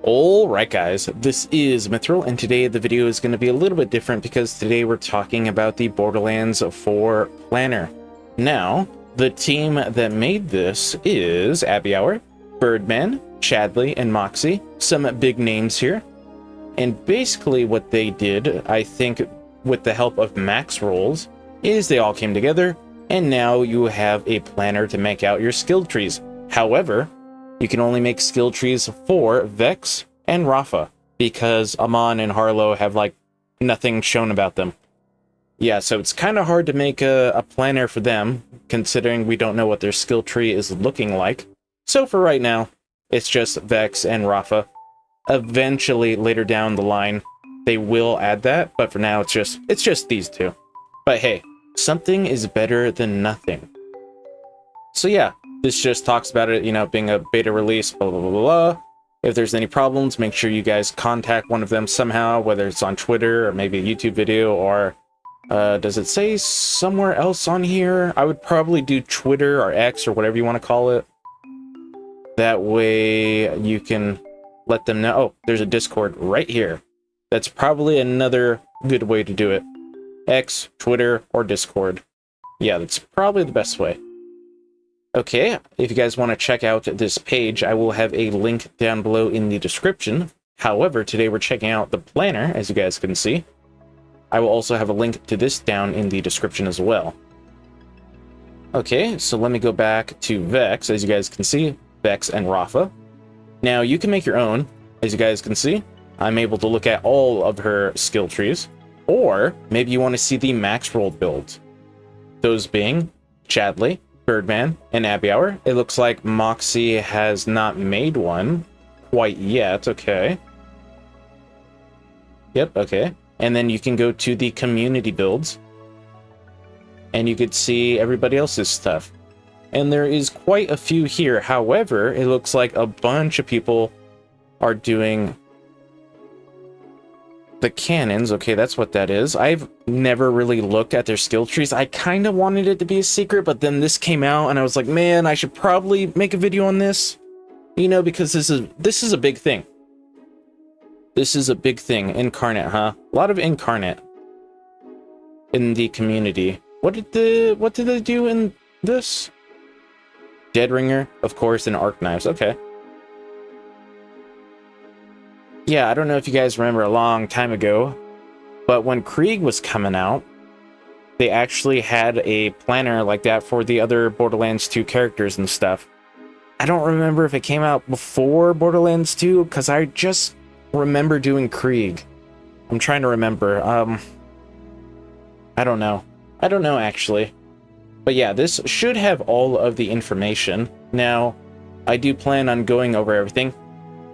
Alright guys, this is Mithril, and today the video is going to be a little bit different because today we're talking about the Borderlands 4 planner. Now, the team that made this is Abbyhour, Byrdman, Chadley, and Moxsy. Some big names here. And basically what they did, I think with the help of Maxrolls, is they all came together, and now you have a planner to make out your skill trees. However, you can only make skill trees for Vex and Rafa, because Amon and Harlow have, like, nothing shown about them. Yeah, so it's kind of hard to make a planner for them, considering we don't know what their skill tree is looking like. So for right now, it's just Vex and Rafa. Eventually, later down the line, they will add that, but for now, it's just these two. But hey, something is better than nothing. So yeah, this just talks about it, you know, being a beta release, blah, blah, blah, blah. If there's any problems, make sure you guys contact one of them somehow, whether it's on Twitter or maybe a YouTube video, or does it say somewhere else on here? I would probably do Twitter or X or whatever you want to call it. That way you can let them know. Oh, there's a Discord right here. That's probably another good way to do it. X, Twitter, or Discord. Yeah, that's probably the best way. Okay, if you guys want to check out this page, I will have a link down below in the description. However, today we're checking out the planner, as you guys can see. I will also have a link to this down in the description as well. Okay, so let me go back to Vex. As you guys can see, Vex and Rafa. Now, you can make your own. As you guys can see, I'm able to look at all of her skill trees. Or maybe you want to see the Maxroll build. Those being Chadley, Byrdman, and Abbyhour. It looks like Moxsy has not made one quite yet. Okay. Yep, okay. And then you can go to the community builds, and you could see everybody else's stuff. And there is quite a few here. However, it looks like a bunch of people are doing the cannons. Okay, that's what that is. I've never really looked at their skill trees. I kind of wanted it to be a secret, but then this came out and I was like, man, I should probably make a video on this, you know, because this is a big thing. This is a big thing. Incarnate, huh? A lot of Incarnate in the community. What did they do in this? Dead Ringer, of course, and Arc Knives. Okay. Yeah, I don't know if you guys remember a long time ago, but when Krieg was coming out, they actually had a planner like that for the other Borderlands 2 characters and stuff. I don't remember if it came out before Borderlands 2, because I just remember doing Krieg. I'm trying to remember. I don't know. I don't know, actually. But yeah, this should have all of the information. Now, I do plan on going over everything.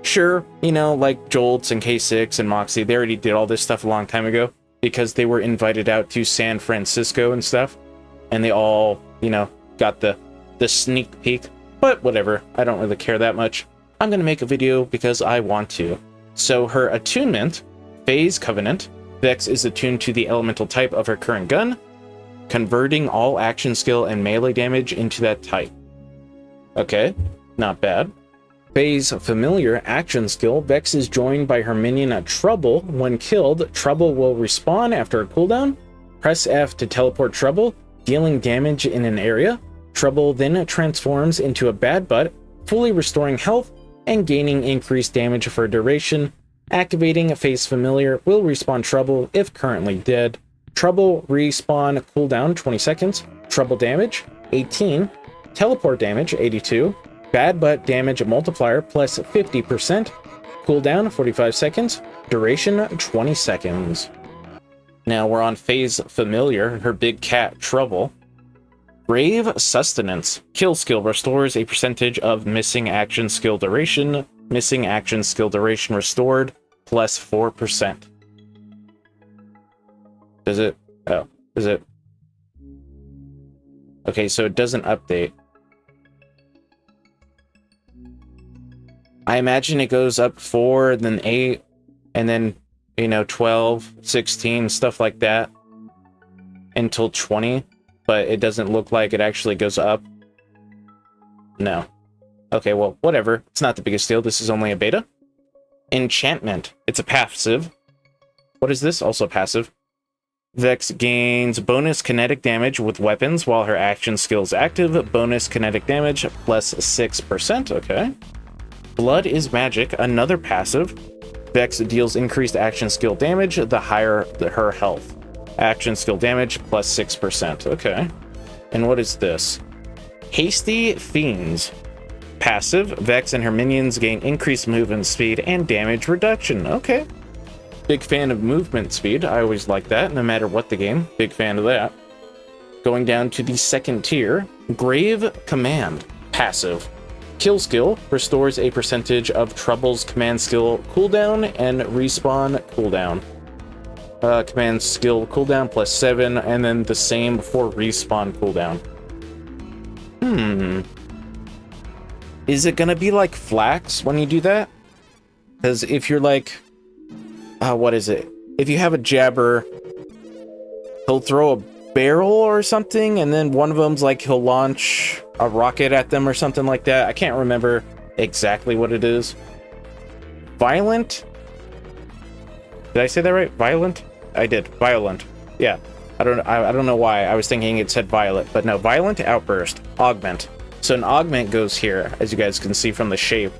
Sure, you know, like Jolts and K6 and Moxsy, they already did all this stuff a long time ago because they were invited out to San Francisco and stuff, and they all, you know, got the sneak peek. But whatever, I don't really care that much. I'm gonna make a video because I want to. So her attunement, Phase Covenant, Vex is attuned to the elemental type of her current gun, converting all action skill and melee damage into that type. Okay, not bad. Phase Familiar action skill, Vex is joined by her minion Trouble. When killed, Trouble will respawn after a cooldown. Press F to teleport Trouble, dealing damage in an area. Trouble then transforms into a bad butt, fully restoring health and gaining increased damage for a duration. Activating Phase Familiar will respawn Trouble if currently dead. Trouble respawn cooldown 20 seconds. Trouble damage 18. Teleport damage 82. Bad butt damage multiplier plus 50%. Cooldown 45 seconds. Duration 20 seconds. Now we're on Phase Familiar, her big cat Trouble. Brave Sustenance. Kill skill restores a percentage of missing action skill duration. Missing action skill duration restored plus 4%. Does it? Oh, is it? Okay, so it doesn't update. I imagine it goes up 4, then 8, and then, you know, 12, 16, stuff like that, until 20, but it doesn't look like it actually goes up. No. Okay, well, whatever. It's not the biggest deal. This is only a beta. Enchantment. It's a passive. What is this? Also passive. Vex gains bonus kinetic damage with weapons while her action skill is active. Bonus kinetic damage plus 6%. Okay. Blood is magic. Another passive. Vex deals increased action skill damage the higher her health. Action skill damage plus 6%. Okay. And what is this? Hasty Fiends. Passive. Vex and her minions gain increased movement speed and damage reduction. Okay. Big fan of movement speed. I always like that, no matter what the game. Big fan of that. Going down to the second tier. Grave Command. Passive. Kill skill restores a percentage of Trouble's command skill cooldown and respawn cooldown. Command skill cooldown plus 7, and then the same for respawn cooldown. Is it gonna be like Flax when you do that? Because if you're like, what is it? If you have a jabber, he'll throw a barrel or something, and then one of them's like he'll launch a rocket at them or something like that. I can't remember exactly what it is. Violent? Did I say that right? Violent? I did. Violent. Yeah. I don't know why I was thinking it said violet, but no. Violent Outburst. Augment. So an augment goes here, as you guys can see from the shape.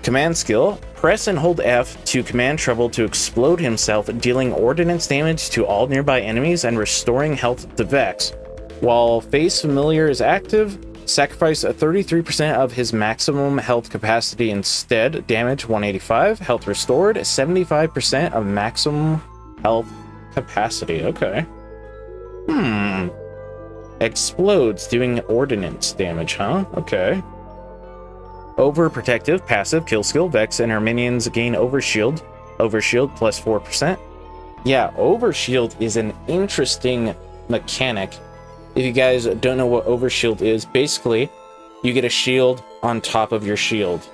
Command skill. Press and hold F to command Trouble to explode himself, dealing ordnance damage to all nearby enemies and restoring health to Vex. While Face Familiar is active, sacrifice 33% of his maximum health capacity instead. Damage 185. Health restored 75% of maximum health capacity. Okay. Explodes, doing ordnance damage, huh? Okay. Overprotective, passive, kill skill. Vex and her minions gain overshield. Overshield plus 4%. Yeah, overshield is an interesting mechanic. If you guys don't know what overshield is, basically, you get a shield on top of your shield.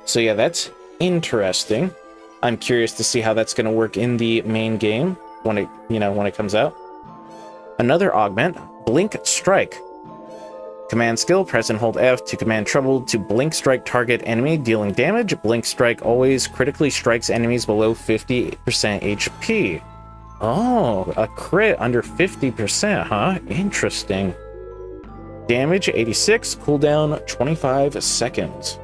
So yeah, that's interesting. I'm curious to see how that's going to work in the main game when it comes out. Another augment, Blink Strike. Command skill, press and hold F to command Trouble to blink strike target enemy, dealing damage. Blink Strike always critically strikes enemies below 50% HP. Oh, a crit under 50%, huh? Interesting. Damage 86, cooldown 25 seconds.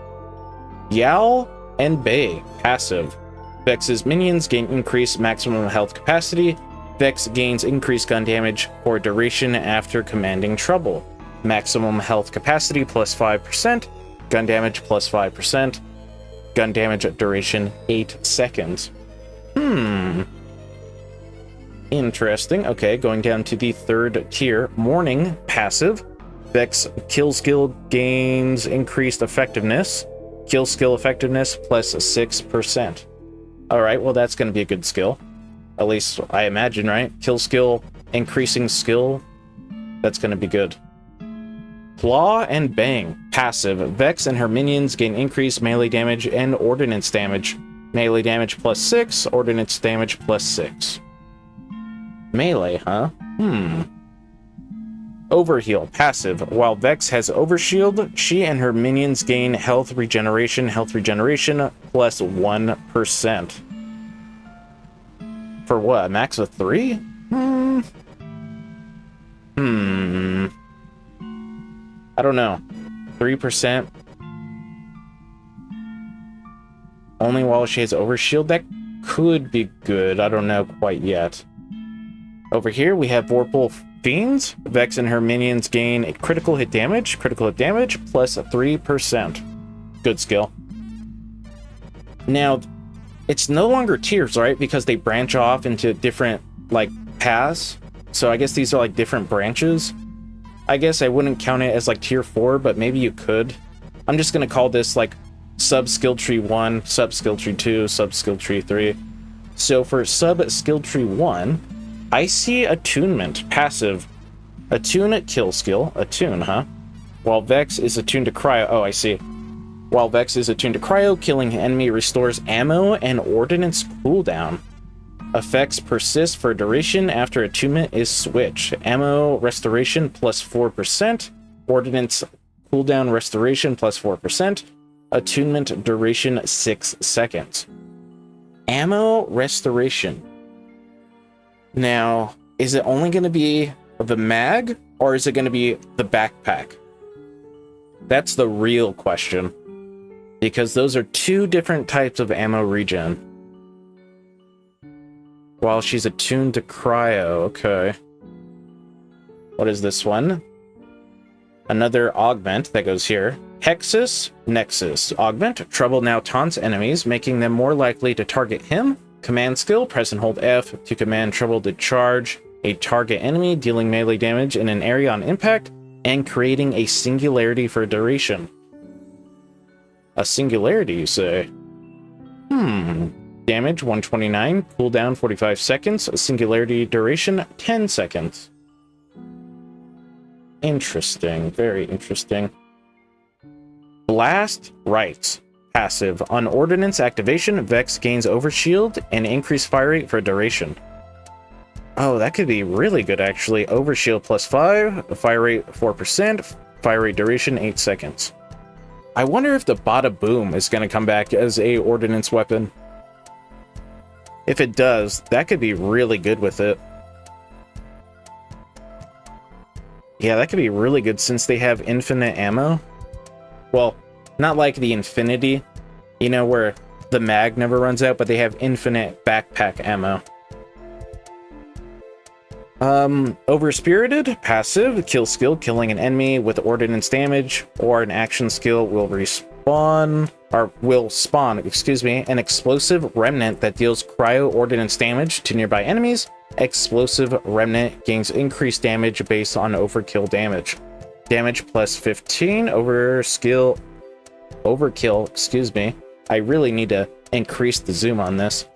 Yowl and Bay, passive. Vex's minions gain increased maximum health capacity. Vex gains increased gun damage for duration after commanding Trouble. Maximum health capacity plus 5%. Gun damage plus 5%. Gun damage duration 8 seconds. Interesting. Okay, going down to the third tier. Morning, passive. Vex kill skill gains increased effectiveness. Kill skill effectiveness plus 6%. Alright, well that's going to be a good skill. At least I imagine, right? Kill skill, increasing skill. That's going to be good. Claw and Bang, passive. Vex and her minions gain increased melee damage and ordnance damage. Melee damage plus 6, ordnance damage plus 6. Melee, huh? Overheal, passive. While Vex has Overshield, she and her minions gain health regeneration plus 1%. For what? A max of 3? I don't know. 3%. Only while she has Overshield? That could be good. I don't know quite yet. Over here, we have Vorpal Fiends. Vex and her minions gain a critical hit damage plus 3%. Good skill. Now, it's no longer tiers, right? Because they branch off into different, like, paths. So I guess these are, like, different branches. I guess I wouldn't count it as, like, tier 4, but maybe you could. I'm just gonna call this, like, sub-skill tree 1, sub-skill tree 2, sub-skill tree 3. So for sub-skill tree 1, I see Attunement, passive. Attune kill skill. Attune, huh? While Vex is attuned to Cryo. Oh, I see. While Vex is attuned to Cryo, killing enemy restores ammo and ordnance cooldown. Effects persist for duration after attunement is switched. Ammo restoration plus 4%. Ordnance cooldown restoration plus 4%. Attunement duration 6 seconds. Ammo restoration. Now, is it only going to be the mag, or is it going to be the backpack? That's the real question. Because those are two different types of ammo regen. While she's attuned to cryo, okay. What is this one? Another augment that goes here. Hexus, Nexus. Augment. Trouble now taunts enemies, making them more likely to target him. Command skill. Press and hold F to command Trouble to charge a target enemy, dealing melee damage in an area on impact, and creating a singularity for duration. A singularity, you say? Damage 129, cooldown 45 seconds, singularity duration 10 seconds. Interesting, very interesting. Blast Rights. Passive. On ordnance activation, Vex gains overshield and increased fire rate for duration. Oh, that could be really good actually. Overshield plus 5, fire rate 4%, fire rate duration 8 seconds. I wonder if the Bada Boom is going to come back as a ordnance weapon. If it does, that could be really good with it. Yeah, that could be really good since they have infinite ammo. Well, not like the Infinity, you know, where the mag never runs out, but they have infinite backpack ammo. Overspirited, passive, kill skill, killing an enemy with ordnance damage, or an action skill will spawn an explosive remnant that deals cryo ordnance damage to nearby enemies. Explosive remnant gains increased damage based on overkill damage. Damage plus 15, overkill, excuse me. I really need to increase the zoom on this.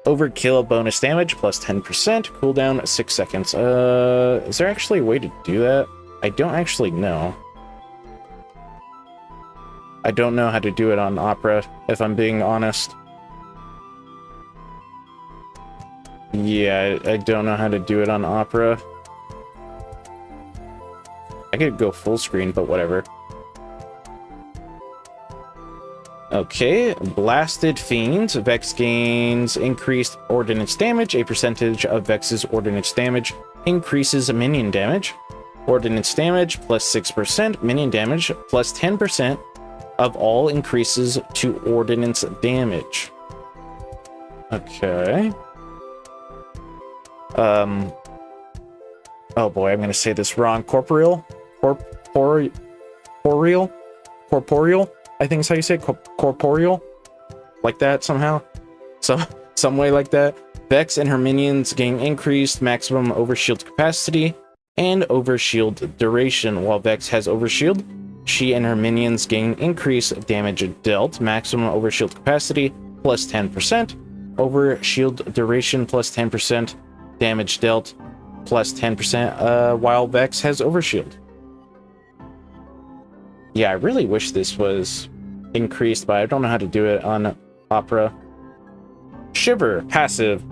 Overkill bonus damage plus 10%, cooldown 6 seconds. Is there actually a way to do that? I don't actually know. I don't know how to do it on Opera, if I'm being honest. Yeah, I don't know how to do it on Opera. I could go full screen, but whatever. Okay, Blasted Fiends. Vex gains increased ordnance damage. A percentage of Vex's ordnance damage increases minion damage. Ordnance damage plus 6%. Minion damage plus 10% of all increases to ordnance damage. Okay. Oh boy, I'm gonna say this wrong. Corporeal? Corporeal? I think is how you say it. Corporeal? Like that somehow? Some way like that. Vex and her minions gain increased maximum overshield capacity and overshield duration. While Vex has overshield, she and her minions gain increased damage dealt, maximum overshield capacity plus 10%, overshield duration plus 10%, damage dealt plus 10%, while Vex has overshield. Yeah, I really wish this was increased, but I don't know how to do it on Opera. Shiver, passive.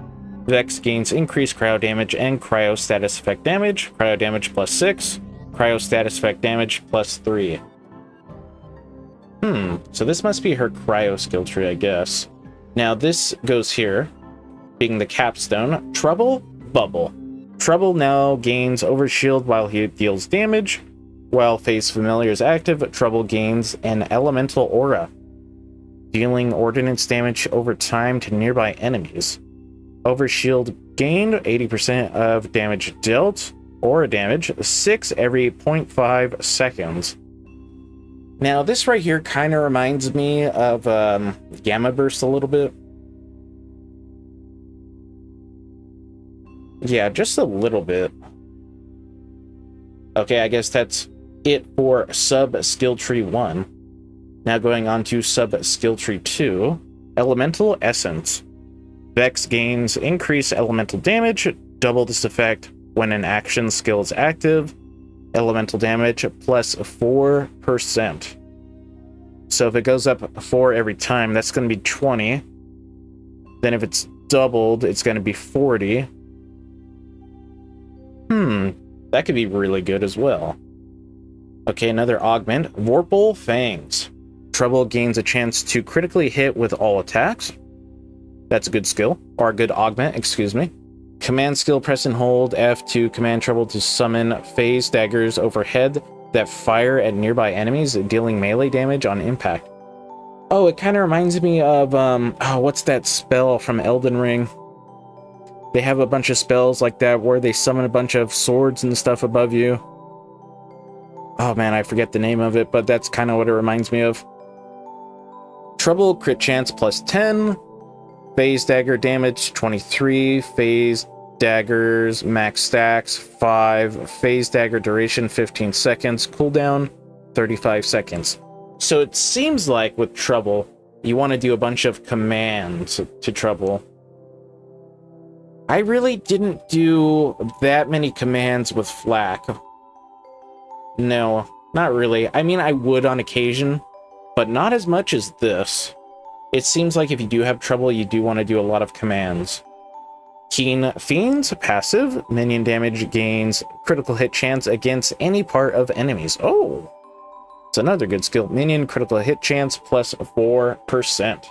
Vex gains increased cryo damage and cryo status effect damage. Cryo damage plus 6. Cryo status effect damage plus 3. So this must be her cryo skill tree, I guess. Now this goes here, being the capstone. Trouble, Bubble. Trouble now gains overshield while he deals damage. While Face Familiar is active, Trouble gains an elemental aura, dealing ordnance damage over time to nearby enemies. Overshield gained, 80% of damage dealt, aura damage, 6 every 0.5 seconds. Now, this right here kind of reminds me of Gamma Burst a little bit. Yeah, just a little bit. Okay, I guess that's it for sub-skill tree 1. Now going on to sub-skill tree 2. Elemental Essence. Vex gains increased elemental damage, double this effect when an action skill is active. Elemental damage plus 4%. So if it goes up 4 every time, that's going to be 20. Then if it's doubled, it's going to be 40. That could be really good as well. Okay, another augment. Vorpal Fangs. Trouble gains a chance to critically hit with all attacks. That's a good skill, or a good augment, excuse me. Command skill, press and hold F to command Trouble to summon phase daggers overhead that fire at nearby enemies, dealing melee damage on impact. Oh, it kind of reminds me of, what's that spell from Elden Ring? They have a bunch of spells like that where they summon a bunch of swords and stuff above you. Oh man, I forget the name of it, but that's kind of what it reminds me of. Trouble, crit chance plus 10. Phase dagger damage 23. Phase daggers max stacks 5. Phase dagger duration 15 seconds. Cooldown 35 seconds. So it seems like with Trouble, you want to do a bunch of commands to Trouble. I really didn't do that many commands with Flak. No, not really. I mean, I would on occasion, but not as much as this. It seems like if you do have Trouble, you do want to do a lot of commands. Keen Fiends, passive. Minion damage gains critical hit chance against any part of enemies. Oh, it's another good skill. Minion critical hit chance plus 4%.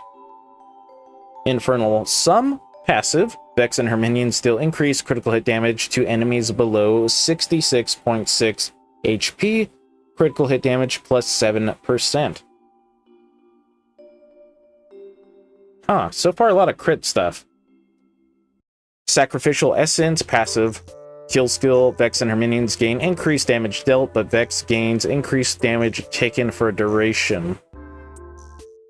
Infernal Sum, passive. Vex and her minions still increase critical hit damage to enemies below 66.6 HP. Critical hit damage plus 7%. Huh, so far a lot of crit stuff. Sacrificial Essence, passive. Kill skill, Vex and her minions gain increased damage dealt, but Vex gains increased damage taken for a duration.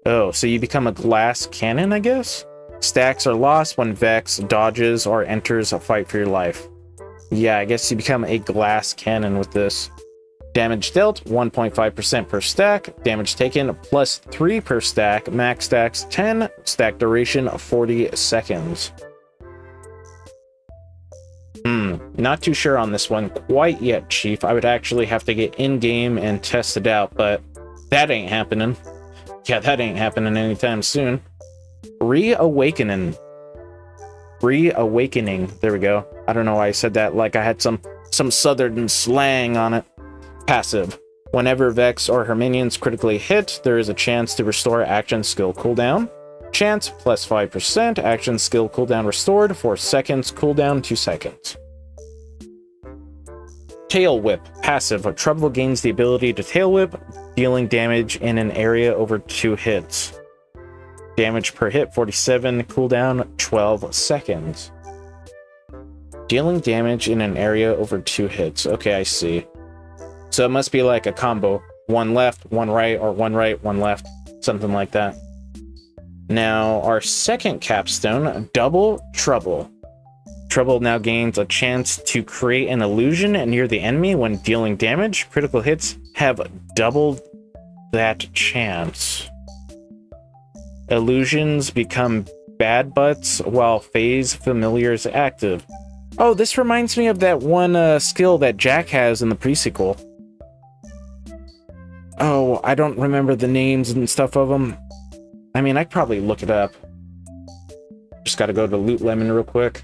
Oh, so you become a glass cannon, I guess? Stacks are lost when Vex dodges or enters a fight for your life. Yeah, I guess you become a glass cannon with this. Damage dealt, 1.5% per stack. Damage taken, plus 3 per stack. Max stacks, 10. Stack duration, 40 seconds. Not too sure on this one quite yet, Chief. I would actually have to get in-game and test it out, but that ain't happening. Yeah, that ain't happening anytime soon. Reawakening. There we go. I don't know why I said that like I had some southern slang on it. Passive. Whenever Vex or her minions critically hit, there is a chance to restore action skill cooldown. Chance plus 5%. Action skill cooldown restored. 4 seconds. Cooldown 2 seconds. Tail Whip. Passive. Trouble gains the ability to Tail Whip, dealing damage in an area over 2 hits. Damage per hit 47. Cooldown 12 seconds. Dealing damage in an area over 2 hits. Okay, I see. So it must be like a combo. 1 left, 1 right, or 1 right, 1 left. Something like that. Now, our second capstone, Double Trouble. Trouble now gains a chance to create an illusion near the enemy when dealing damage. Critical hits have doubled that chance. Illusions become bad butts while phase familiar is active. Oh, this reminds me of that one skill that Jack has in the pre-sequel. Oh, I don't remember the names and stuff of them. I mean, I could probably look it up. Just gotta go to Loot Lemon real quick.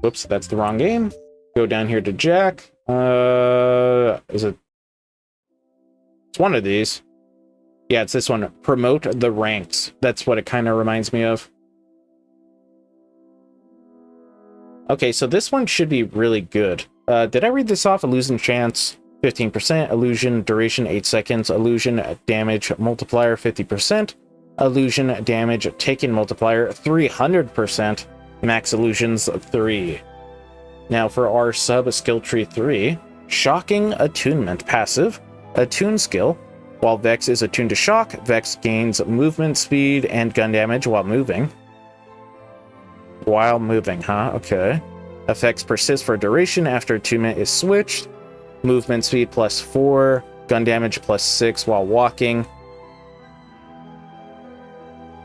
Whoops, that's the wrong game. Go down here to Jack. Is it? It's one of these. Yeah, it's this one. Promote the ranks. That's what it kind of reminds me of. Okay, so this one should be really good. Did I read this off? Illusion chance 15%, illusion duration 8 seconds, illusion damage multiplier 50%, illusion damage taken multiplier 300%, max illusions 3. Now for our sub skill tree 3, Shocking Attunement, passive, attune skill. While Vex is attuned to shock, Vex gains movement speed and gun damage while moving. While moving, huh? Okay. Effects persist for duration after attunement is switched. Movement speed plus 4, gun damage plus 6 while walking.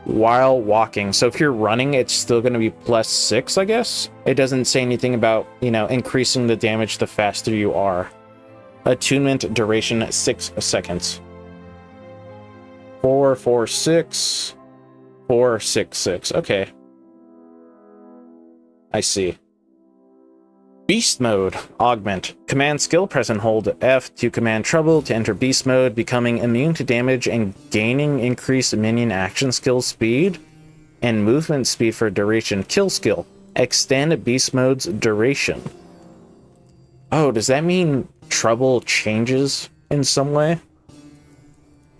While walking. So if you're running, it's still going to be plus 6, I guess? It doesn't say anything about, you know, increasing the damage the faster you are. Attunement duration 6 seconds. 4, 4, 6. 4, 6, 6. Okay. I see. Beast Mode. Augment. Command skill, press and hold F to command Trouble to enter Beast Mode, becoming immune to damage and gaining increased minion action skill speed and movement speed for duration. Kill skill. Extend Beast Mode's duration. Oh, does that mean Trouble changes in some way?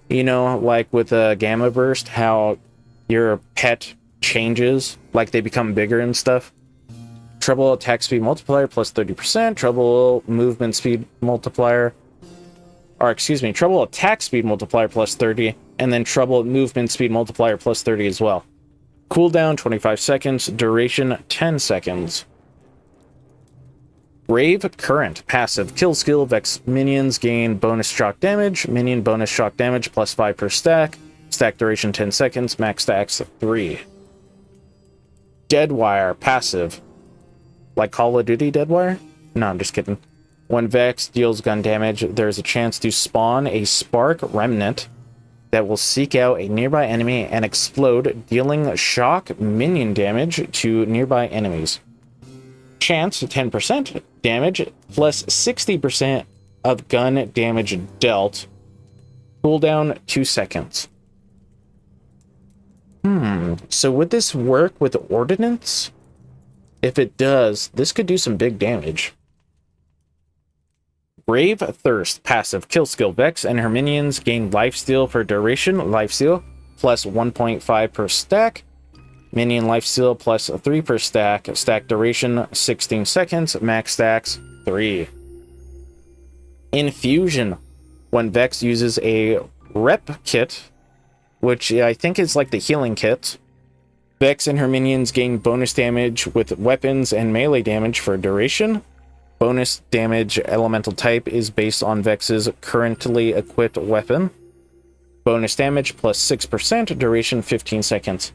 You know, like with a Gamma Burst, how your pet changes, like they become bigger and stuff. Trouble attack speed multiplier plus 30%, Trouble movement speed multiplier, or excuse me, Trouble attack speed multiplier plus 30, and then Trouble movement speed multiplier plus 30 as well. Cooldown 25 seconds, duration 10 seconds. Brave Current. Passive. Kill skill. Vex minions gain bonus shock damage. Minion bonus shock damage plus 5 per stack. Stack duration 10 seconds. Max stacks 3. Deadwire. Passive. Like Call of Duty Deadwire? No, I'm just kidding. When Vex deals gun damage, there's a chance to spawn a Spark Remnant that will seek out a nearby enemy and explode, dealing shock minion damage to nearby enemies. Chance 10% damage plus 60% of gun damage dealt. Cooldown 2 seconds. So would this work with Ordnance? If it does, this could do some big damage. Brave Thirst. Passive. Kill skill. Vex and her minions gain lifesteal for duration. Lifesteal plus 1.5 per stack. Minion lifesteal plus 3 per stack. Stack duration 16 seconds. Max stacks 3. Infusion. When Vex uses a rep kit, which I think is like the healing kit, Vex and her minions gain bonus damage with weapons and melee damage for duration. Bonus damage elemental type is based on Vex's currently equipped weapon. Bonus damage plus 6%, duration 15 seconds.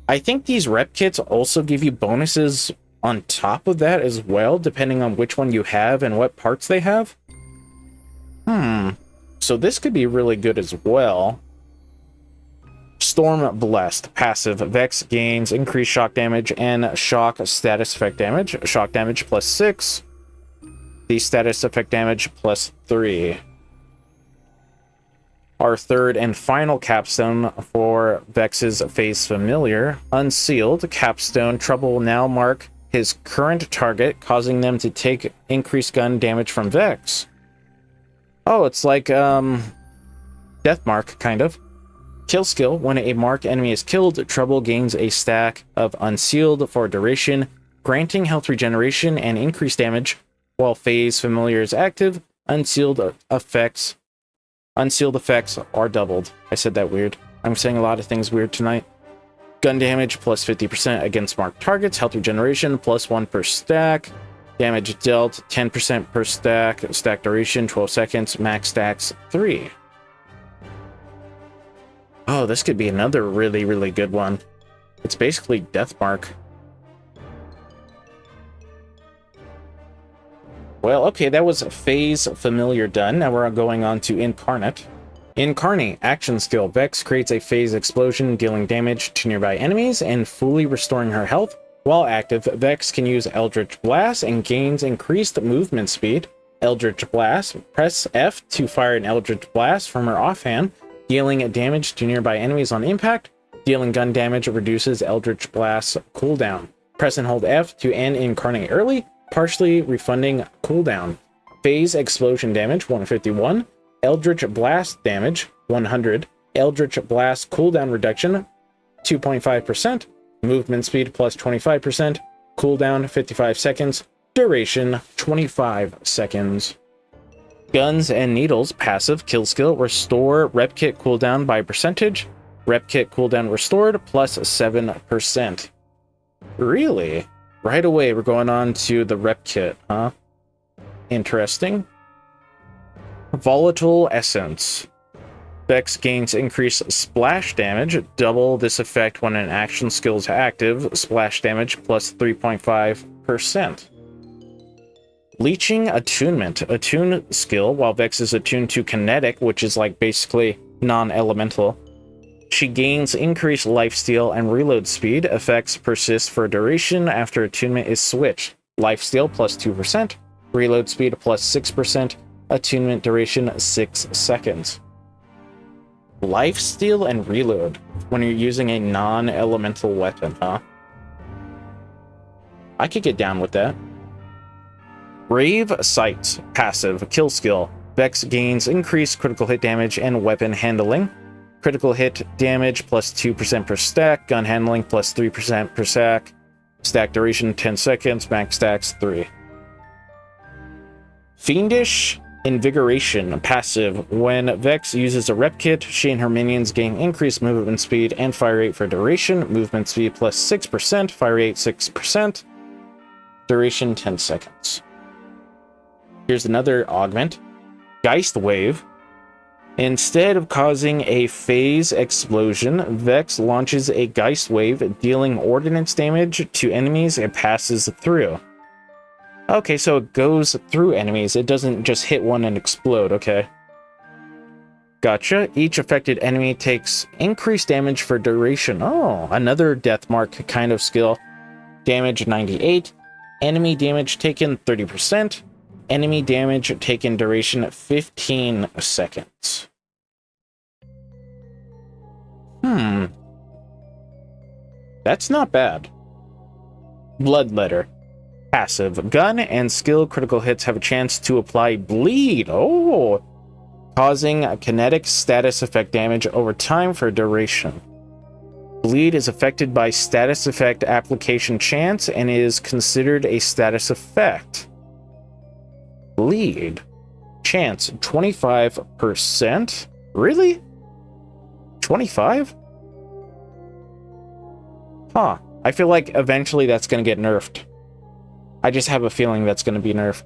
I think these rep kits also give you bonuses on top of that as well, depending on which one you have and what parts they have. So this could be really good as well. Storm Blessed. Passive. Vex gains increased shock damage and shock status effect damage. Shock damage plus 6. The status effect damage plus 3. Our third and final capstone for Vex's Phase Familiar. Unsealed. Capstone. Trouble will now mark his current target, causing them to take increased gun damage from Vex. Oh, it's like, Death Mark, kind of. Kill skill. When a marked enemy is killed, Trouble gains a stack of Unsealed for duration, granting health regeneration and increased damage. While Phase Familiar is active, Unsealed effects are doubled. I said that weird. I'm saying a lot of things weird tonight. Gun damage plus 50% against marked targets. Health regeneration plus 1 per stack. Damage dealt 10% per stack. Stack duration 12 seconds. Max stacks 3. Oh, this could be another really, really good one. It's basically Death Mark. Well, okay, that was Phase Familiar done. Now we're going on to Incarnate. Incarnate. Action skill. Vex creates a phase explosion, dealing damage to nearby enemies and fully restoring her health. While active, Vex can use Eldritch Blast and gains increased movement speed. Eldritch Blast. Press F to fire an Eldritch Blast from her offhand, dealing damage to nearby enemies on impact. Dealing gun damage reduces Eldritch Blast's cooldown. Press and hold F to end Incarnate early, partially refunding cooldown. Phase explosion damage 151. Eldritch Blast damage 100. Eldritch Blast cooldown reduction 2.5%. Movement speed plus 25%. Cooldown 55 seconds. Duration 25 seconds. Guns and Needles. Passive. Kill skill. Restore rep kit cooldown by percentage. Rep kit cooldown restored plus 7%. Really? Right away, we're going on to the rep kit, huh? Interesting. Volatile Essence. Vex gains increased splash damage. Double this effect when an action skill is active. Splash damage plus 3.5%. Leeching Attunement. Attune skill. While Vex is attuned to Kinetic, which is like basically non-elemental, she gains increased lifesteal and reload speed. Effects persist for duration after attunement is switched. Lifesteal plus 2%, reload speed plus 6%, attunement duration 6 seconds. Lifesteal and reload when you're using a non-elemental weapon, huh? I could get down with that. Brave Sight, passive, kill skill. Vex gains increased critical hit damage and weapon handling. Critical hit damage plus 2% per stack, gun handling plus 3% per stack. Stack duration 10 seconds, max stacks 3. Fiendish Invigoration, passive. When Vex uses a rep kit, she and her minions gain increased movement speed and fire rate for duration. Movement speed plus 6%, fire rate 6%. Duration 10 seconds. Here's another augment. Geist Wave. Instead of causing a phase explosion, Vex launches a Geist Wave, dealing ordnance damage to enemies it passes through. Okay, so it goes through enemies. It doesn't just hit one and explode, okay. Gotcha. Each affected enemy takes increased damage for duration. Oh, another death mark kind of skill. Damage 98. Enemy damage taken 30%. Enemy damage taken duration 15 seconds. That's not bad. Bloodletter. Passive. Gun and skill critical hits have a chance to apply bleed. Oh! Causing a kinetic status effect damage over time for duration. Bleed is affected by status effect application chance and is considered a status effect. Bleed. Chance 25%? Really? 25? Huh. I feel like eventually that's going to get nerfed. I just have a feeling that's going to be nerfed.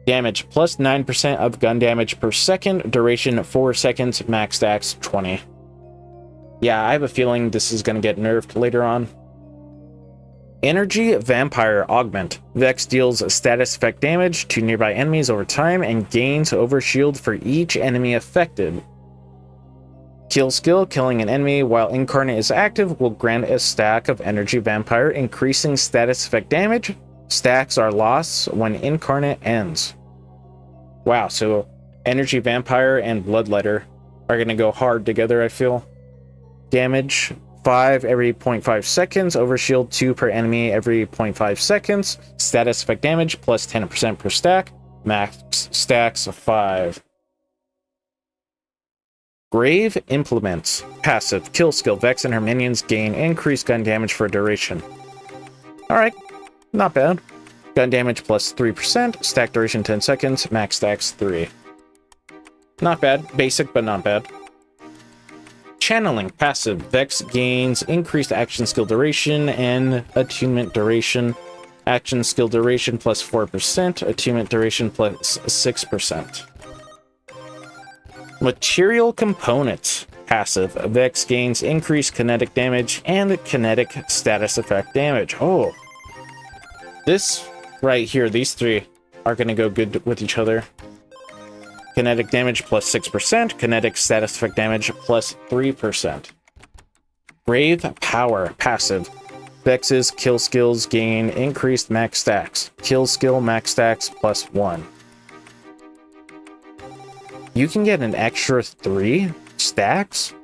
Damage plus 9% of gun damage per second. Duration 4 seconds. Max stacks 20. Yeah, I have a feeling this is going to get nerfed later on. Energy Vampire Augment. Vex deals status effect damage to nearby enemies over time and gains overshield for each enemy affected. Kill skill. Killing an enemy while Incarnate is active will grant a stack of Energy Vampire, increasing status effect damage. Stacks are lost when Incarnate ends. Wow, so Energy Vampire and Bloodletter are going to go hard together, I feel. Damage 5 every 0.5 seconds. Overshield 2 per enemy every 0.5 seconds. Status effect damage plus 10% per stack. Max stacks 5. Grave Implements. Passive. Kill skill. Vex and her minions gain increased gun damage for duration. Alright. Not bad. Gun damage plus 3%. Stack duration 10 seconds. Max stacks 3. Not bad. Basic, but not bad. Channeling. Passive. Vex gains increased action skill duration and attunement duration. Action skill duration plus 4%. Attunement duration plus 6%. Material Component. Passive. Vex gains increased kinetic damage and kinetic status effect damage. Oh. This right here, these three are going to go good with each other. Kinetic damage plus 6%. Kinetic status effect damage plus 3%. Brave Power. Passive. Vex's kill skills gain increased max stacks. Kill skill max stacks plus 1. You can get an extra 3 stacks?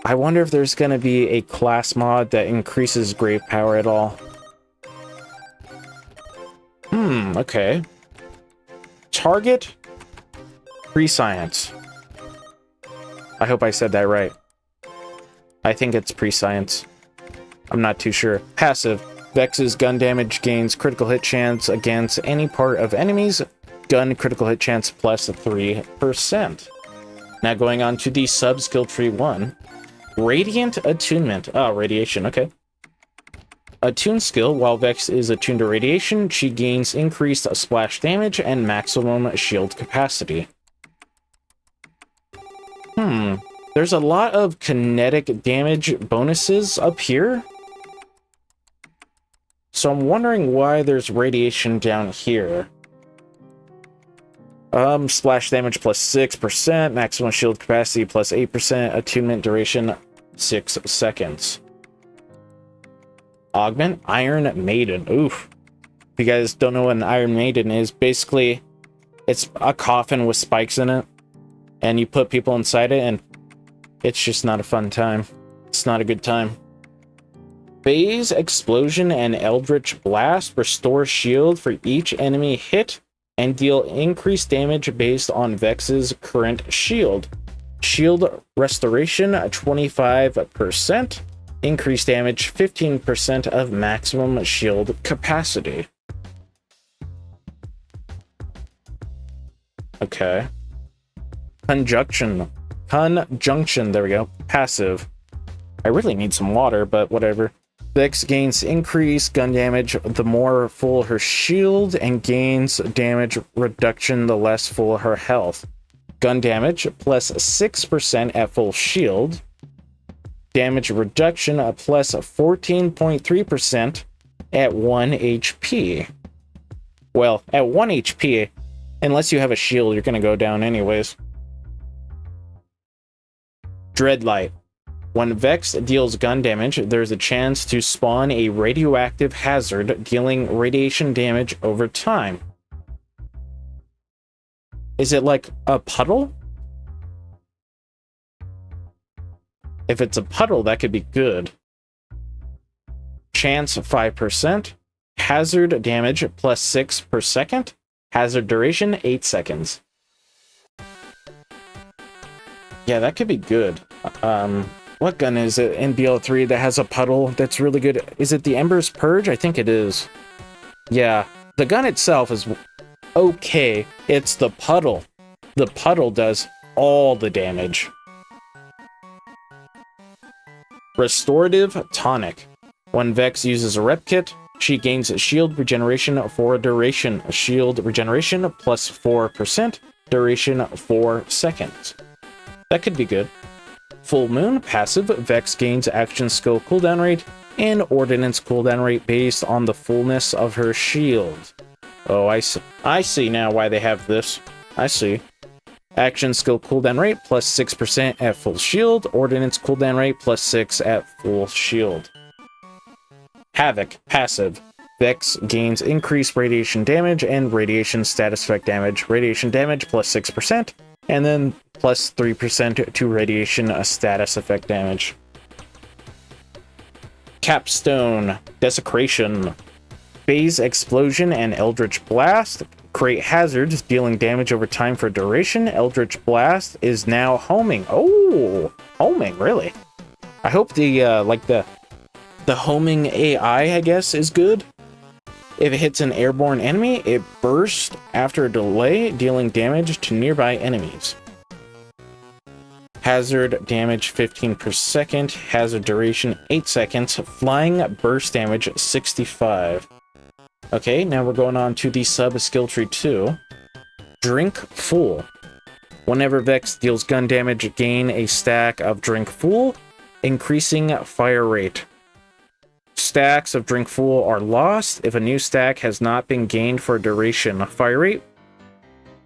I wonder if there's going to be a class mod that increases Grave Power at all. Okay. Target Prescience. I hope I said that right. I think it's Prescience. I'm not too sure. Passive. Vex's gun damage gains critical hit chance against any part of enemies. Gun critical hit chance plus 3%. Now going on to the sub-skill tree 1. Radiant Attunement. Oh, Radiation, okay. Attune skill. While Vex is attuned to radiation, she gains increased splash damage and maximum shield capacity. There's a lot of kinetic damage bonuses up here. So I'm wondering why there's radiation down here. Splash damage plus 6%, maximum shield capacity plus 8%, attunement duration 6 seconds. Augment Iron Maiden. Oof. If you guys don't know what an Iron Maiden is, basically it's a coffin with spikes in it, and you put people inside it, and it's just not a fun time. It's not a good time. Phase Explosion and Eldritch Blast restore shield for each enemy hit and deal increased damage based on Vex's current shield. Shield restoration 25%. Increased damage 15% of maximum shield capacity. Okay. Conjunction, there we go. Passive. I really need some water, but whatever. Vex gains increased gun damage the more full her shield, and gains damage reduction the less full her health. Gun damage plus 6% at full shield. Damage reduction plus 14.3% at 1 HP. Well, at 1 HP, unless you have a shield, you're going to go down anyways. Dreadlight. When Vex deals gun damage, there's a chance to spawn a radioactive hazard, dealing radiation damage over time. Is it like a puddle? If it's a puddle, that could be good. Chance 5%. Hazard damage plus 6 per second. Hazard duration 8 seconds. Yeah, that could be good. What gun is it in BL3 that has a puddle that's really good? Is it the Ember's Purge? I think it is. Yeah, the gun itself is okay. It's the puddle. The puddle does all the damage. Restorative Tonic. When Vex uses a rep kit, she gains shield regeneration for a duration. Shield regeneration plus 4%. Duration 4 seconds. That could be good. Full Moon passive. Vex gains action skill cooldown rate and ordnance cooldown rate based on the fullness of her shield. Oh, I see. I see now why they have this. I see. Action skill cooldown rate plus 6% at full shield. Ordnance cooldown rate plus 6 at full shield. Havoc passive. Vex gains increased radiation damage and radiation status effect damage. Radiation damage plus 6%. And then plus 3% to radiation status effect damage. Capstone Desecration. Phase Explosion and Eldritch Blast create hazards, dealing damage over time for duration. Eldritch Blast is now homing. Oh, homing, really? I hope the the homing AI, I guess, is good. If it hits an airborne enemy, it bursts after a delay, dealing damage to nearby enemies. Hazard damage 15 per second. Hazard duration 8 seconds. Flying burst damage 65. Okay, now we're going on to the sub skill tree 2. Drink Full. Whenever Vex deals gun damage, gain a stack of Drink Full, increasing fire rate. Stacks of Drink Full are lost if a new stack has not been gained for a duration. Fire rate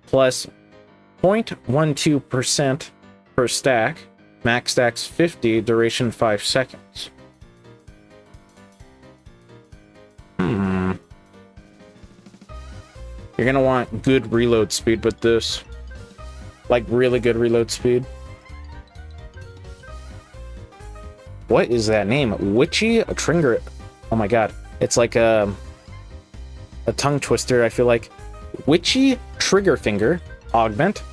plus 0.12% per stack. Max stacks 50, duration 5 seconds. You're gonna want good reload speed with this. Like, really good reload speed. What is that name? Witchy Trigger. Oh my god. It's like a tongue twister, I feel like. Witchy Trigger Finger. Augment.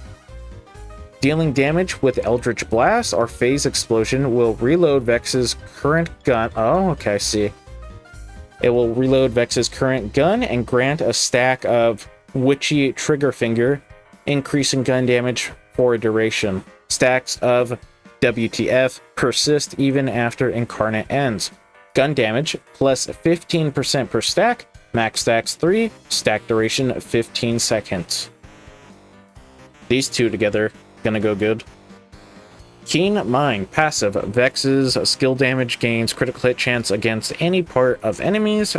Dealing damage with Eldritch Blast or Phase Explosion will reload Vex's current gun. Oh, okay, I see. It will reload Vex's current gun and grant a stack of Witchy Trigger Finger, increasing gun damage for a duration. Stacks of WTF persist even after Incarnate ends. Gun damage plus 15% per stack. Max stacks 3. Stack duration 15 seconds. These two together gonna go good. Keen Mind passive. Vex's skill damage gains critical hit chance against any part of enemies.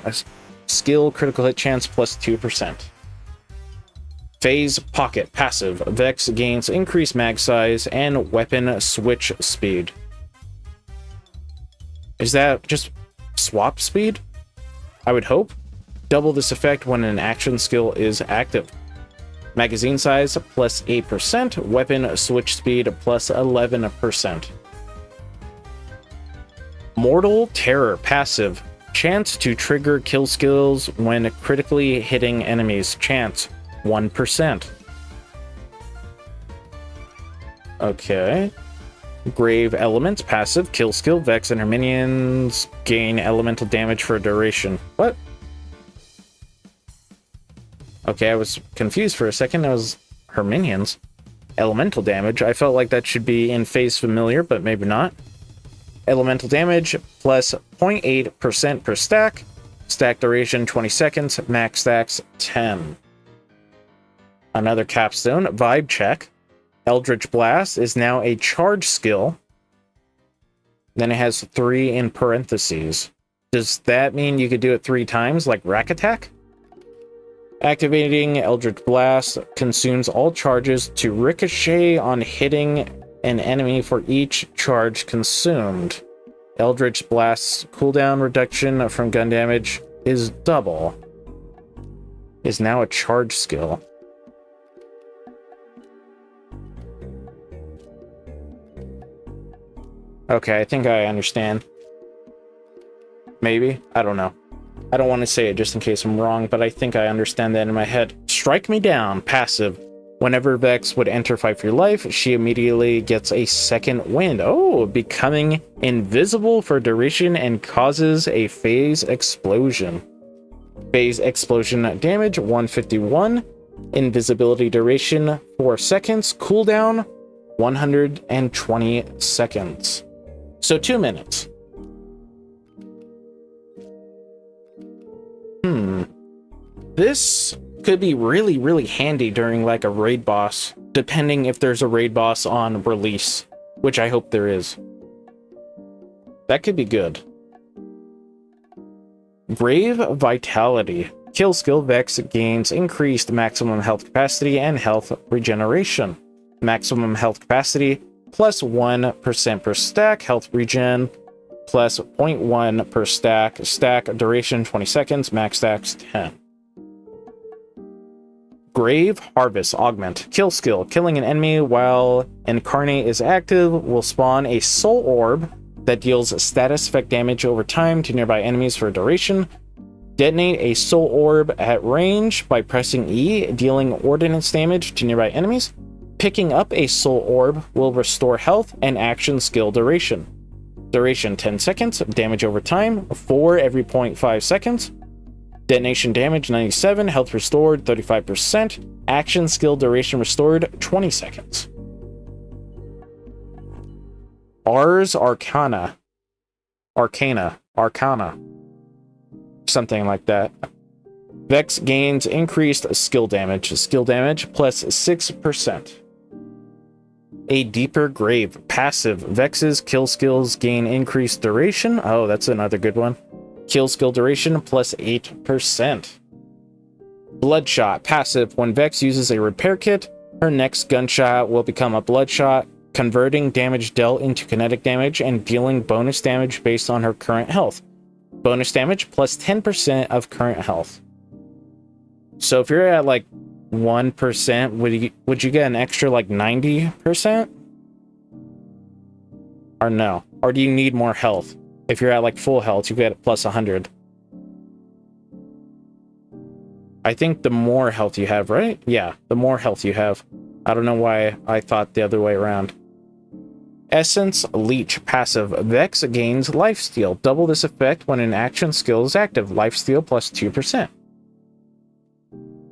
Skill critical hit chance plus 2%. Phase Pocket passive. Vex gains increased mag size and weapon switch speed. Is that just swap speed, I would hope. Double this effect when an action skill is active. Magazine size plus 8%, weapon switch speed plus 11%. Mortal Terror passive. Chance to trigger kill skills when critically hitting enemies. Chance 1%. Okay. Grave Elements passive. Kill skill. Vex and her minions gain elemental damage for a duration. What? Okay, I was confused for a second. It was her minions. Elemental damage. I felt like that should be in phase familiar, but maybe not. Elemental damage plus 0.8% per stack. Stack duration 20 seconds. Max stacks 10. Another capstone. Vibe check. Eldritch Blast is now a charge skill. Then it has 3 in parentheses. Does that mean you could do it 3 times, like Rack Attack? Activating Eldritch Blast consumes all charges to ricochet on hitting an enemy for each charge consumed. Eldritch Blast's cooldown reduction from gun damage is double. Is now a charge skill. Okay, I think I understand. Maybe? I don't know. I don't want to say it just in case I'm wrong, but I think I understand that in my head. Strike Me Down, passive. Whenever Vex would enter Fight for Your Life, she immediately gets a second wind. Oh, becoming invisible for duration and causes a phase explosion. Phase explosion damage, 151. Invisibility duration, 4 seconds. Cooldown, 120 seconds. So 2 minutes. This could be really, really handy during like a raid boss, depending if there's a raid boss on release, which I hope there is. That could be good. Brave Vitality. Kill skill Vex gains increased maximum health capacity and health regeneration. Maximum health capacity plus 1% per stack, health regen plus 0.1 per stack, stack duration 20 seconds, max stacks 10. Grave Harvest Augment. Kill skill. Killing an enemy while Incarnate is active will spawn a soul orb that deals status effect damage over time to nearby enemies for a duration. Detonate a soul orb at range by pressing E, dealing ordnance damage to nearby enemies. Picking up a soul orb will restore health and action skill duration. Duration 10 seconds, damage over time, 4 every 0.5 seconds. Detonation damage 97, health restored 35%, action skill duration restored 20 seconds. Ars Arcana. Arcana. Something like that. Vex gains increased skill damage plus 6%. A Deeper Grave. Passive. Vex's kill skills gain increased duration. Oh, that's another good one. Kill skill duration plus 8%. Bloodshot. Passive. When Vex uses a repair kit, her next gunshot will become a bloodshot, converting damage dealt into kinetic damage and dealing bonus damage based on her current health. Bonus damage plus 10% of current health. So if you're at like 1%, would you get an extra like 90%? Or no? Or do you need more health? If you're at like full health, you get plus 100. I think the more health you have, right? Yeah, the more health you have. I don't know why I thought the other way around. Essence Leech. Passive. Vex gains lifesteal. Double this effect when an action skill is active. Lifesteal plus 2%.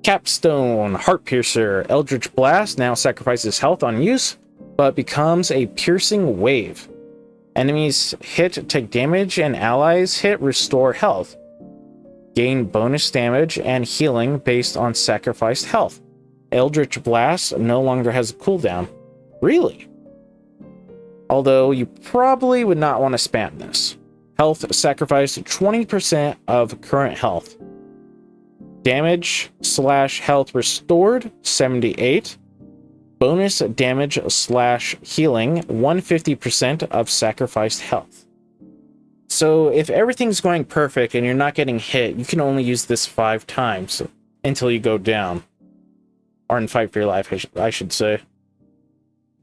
Capstone. Heart Piercer. Eldritch Blast now sacrifices health on use, but becomes a piercing wave. Enemies hit take damage and allies hit restore health. Gain bonus damage and healing based on sacrificed health. Eldritch Blast no longer has a cooldown. Really? Although you probably would not want to spam this. Health sacrifice 20% of current health. Damage / health restored 78. Bonus damage / healing 150% of sacrificed health. So if everything's going perfect and you're not getting hit, you can only use this 5 times until you go down. Or in Fight for Your Life, I should say.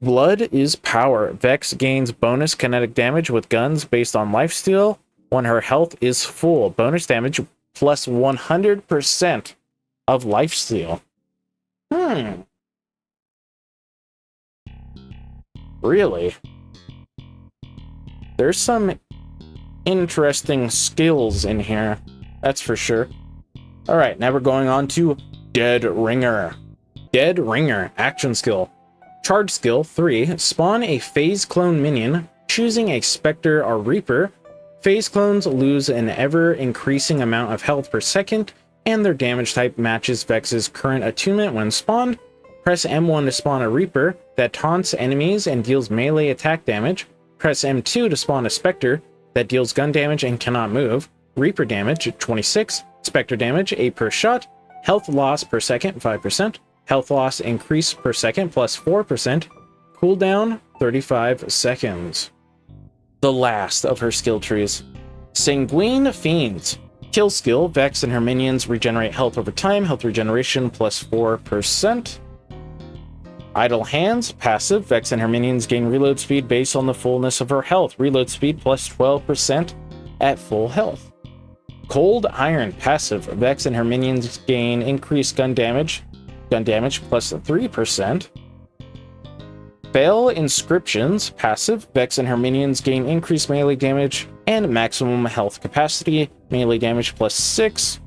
Blood is power. Vex gains bonus kinetic damage with guns based on lifesteal when her health is full. Bonus damage plus 100% of lifesteal. Really? There's some interesting skills in here. That's for sure. Alright, now we're going on to Dead Ringer. Dead Ringer. Action skill. Charge skill 3. Spawn a phase clone minion, choosing a Spectre or Reaper. Phase clones lose an ever-increasing amount of health per second, and their damage type matches Vex's current attunement when spawned. Press M1 to spawn a Reaper that taunts enemies and deals melee attack damage. Press M2 to spawn a Spectre that deals gun damage and cannot move. Reaper damage 26, Spectre damage 8 per shot, health loss per second 5%, health loss increase per second plus 4%, cooldown 35 seconds. The last of her skill trees. Sanguine Fiends. Kill skill, Vex and her minions regenerate health over time, health regeneration plus 4%. Idle Hands, passive, Vex and her minions gain reload speed based on the fullness of her health, reload speed plus 12% at full health. Cold Iron, passive, Vex and her minions gain increased gun damage plus 3%. Veil Inscriptions, passive, Vex and her minions gain increased melee damage and maximum health capacity, melee damage plus 6,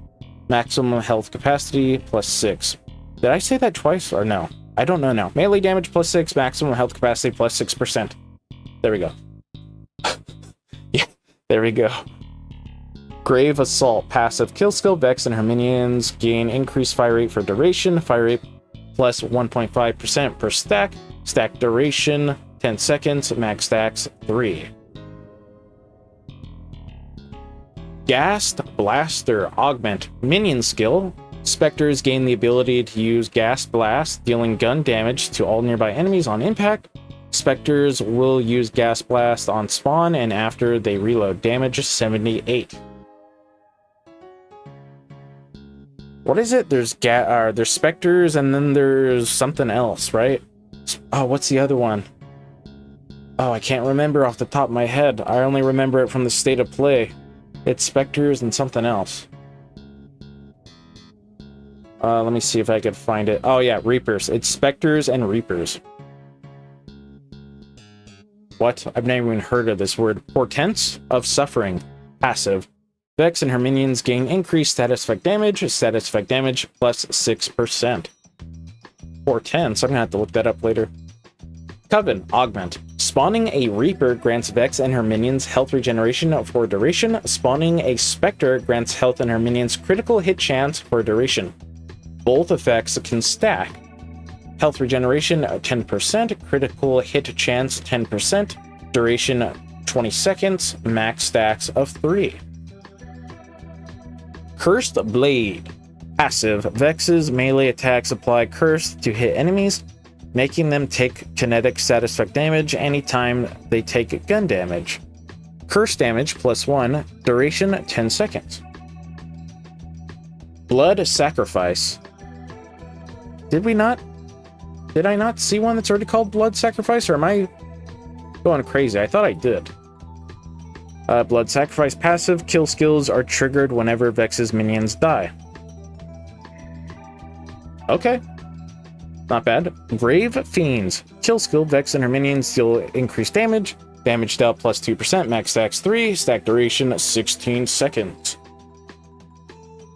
maximum health capacity plus 6. Did I say that twice or no? I don't know now. Melee damage plus 6, maximum health capacity plus 6%. There we go. Yeah, there we go. Grave Assault, passive, kill skill, Vex and her minions gain increased fire rate for duration, fire rate plus 1.5% per stack, stack duration 10 seconds, max stacks 3. Gassed Blaster, augment, minion skill, Spectres gain the ability to use Gas Blast, dealing gun damage to all nearby enemies on impact. Spectres will use Gas Blast on spawn and after they reload, damage 78. What is it? There's Spectres and then there's something else, right? Oh, what's the other one? Oh, I can't remember off the top of my head. I only remember it from the state of play. It's Spectres and something else. Let me see if I could find it. Oh yeah, Reapers. It's Spectres and Reapers. What? I've never even heard of this word. Portents of Suffering. Passive. Vex and her minions gain increased status effect damage plus 6%. Portents. I'm gonna have to look that up later. Coven. Augment. Spawning a Reaper grants Vex and her minions health regeneration for duration. Spawning a Spectre grants health and her minions critical hit chance for duration. Both effects can stack. Health regeneration 10%, critical hit chance 10%, duration 20 seconds, max stacks of 3. Cursed Blade. Passive. Vex's melee attacks apply curse to hit enemies, making them take kinetic status effect damage anytime they take gun damage. Curse damage plus 1, duration 10 seconds. Blood Sacrifice. Did I not see one that's already called Blood Sacrifice, or am I going crazy? I thought I did. Blood Sacrifice passive, kill skills are triggered whenever Vex's minions die. Okay. Not bad. Grave Fiends. Kill skill, Vex and her minions deal increased damage. Damage dealt plus 2%, max stacks 3, stack duration 16 seconds.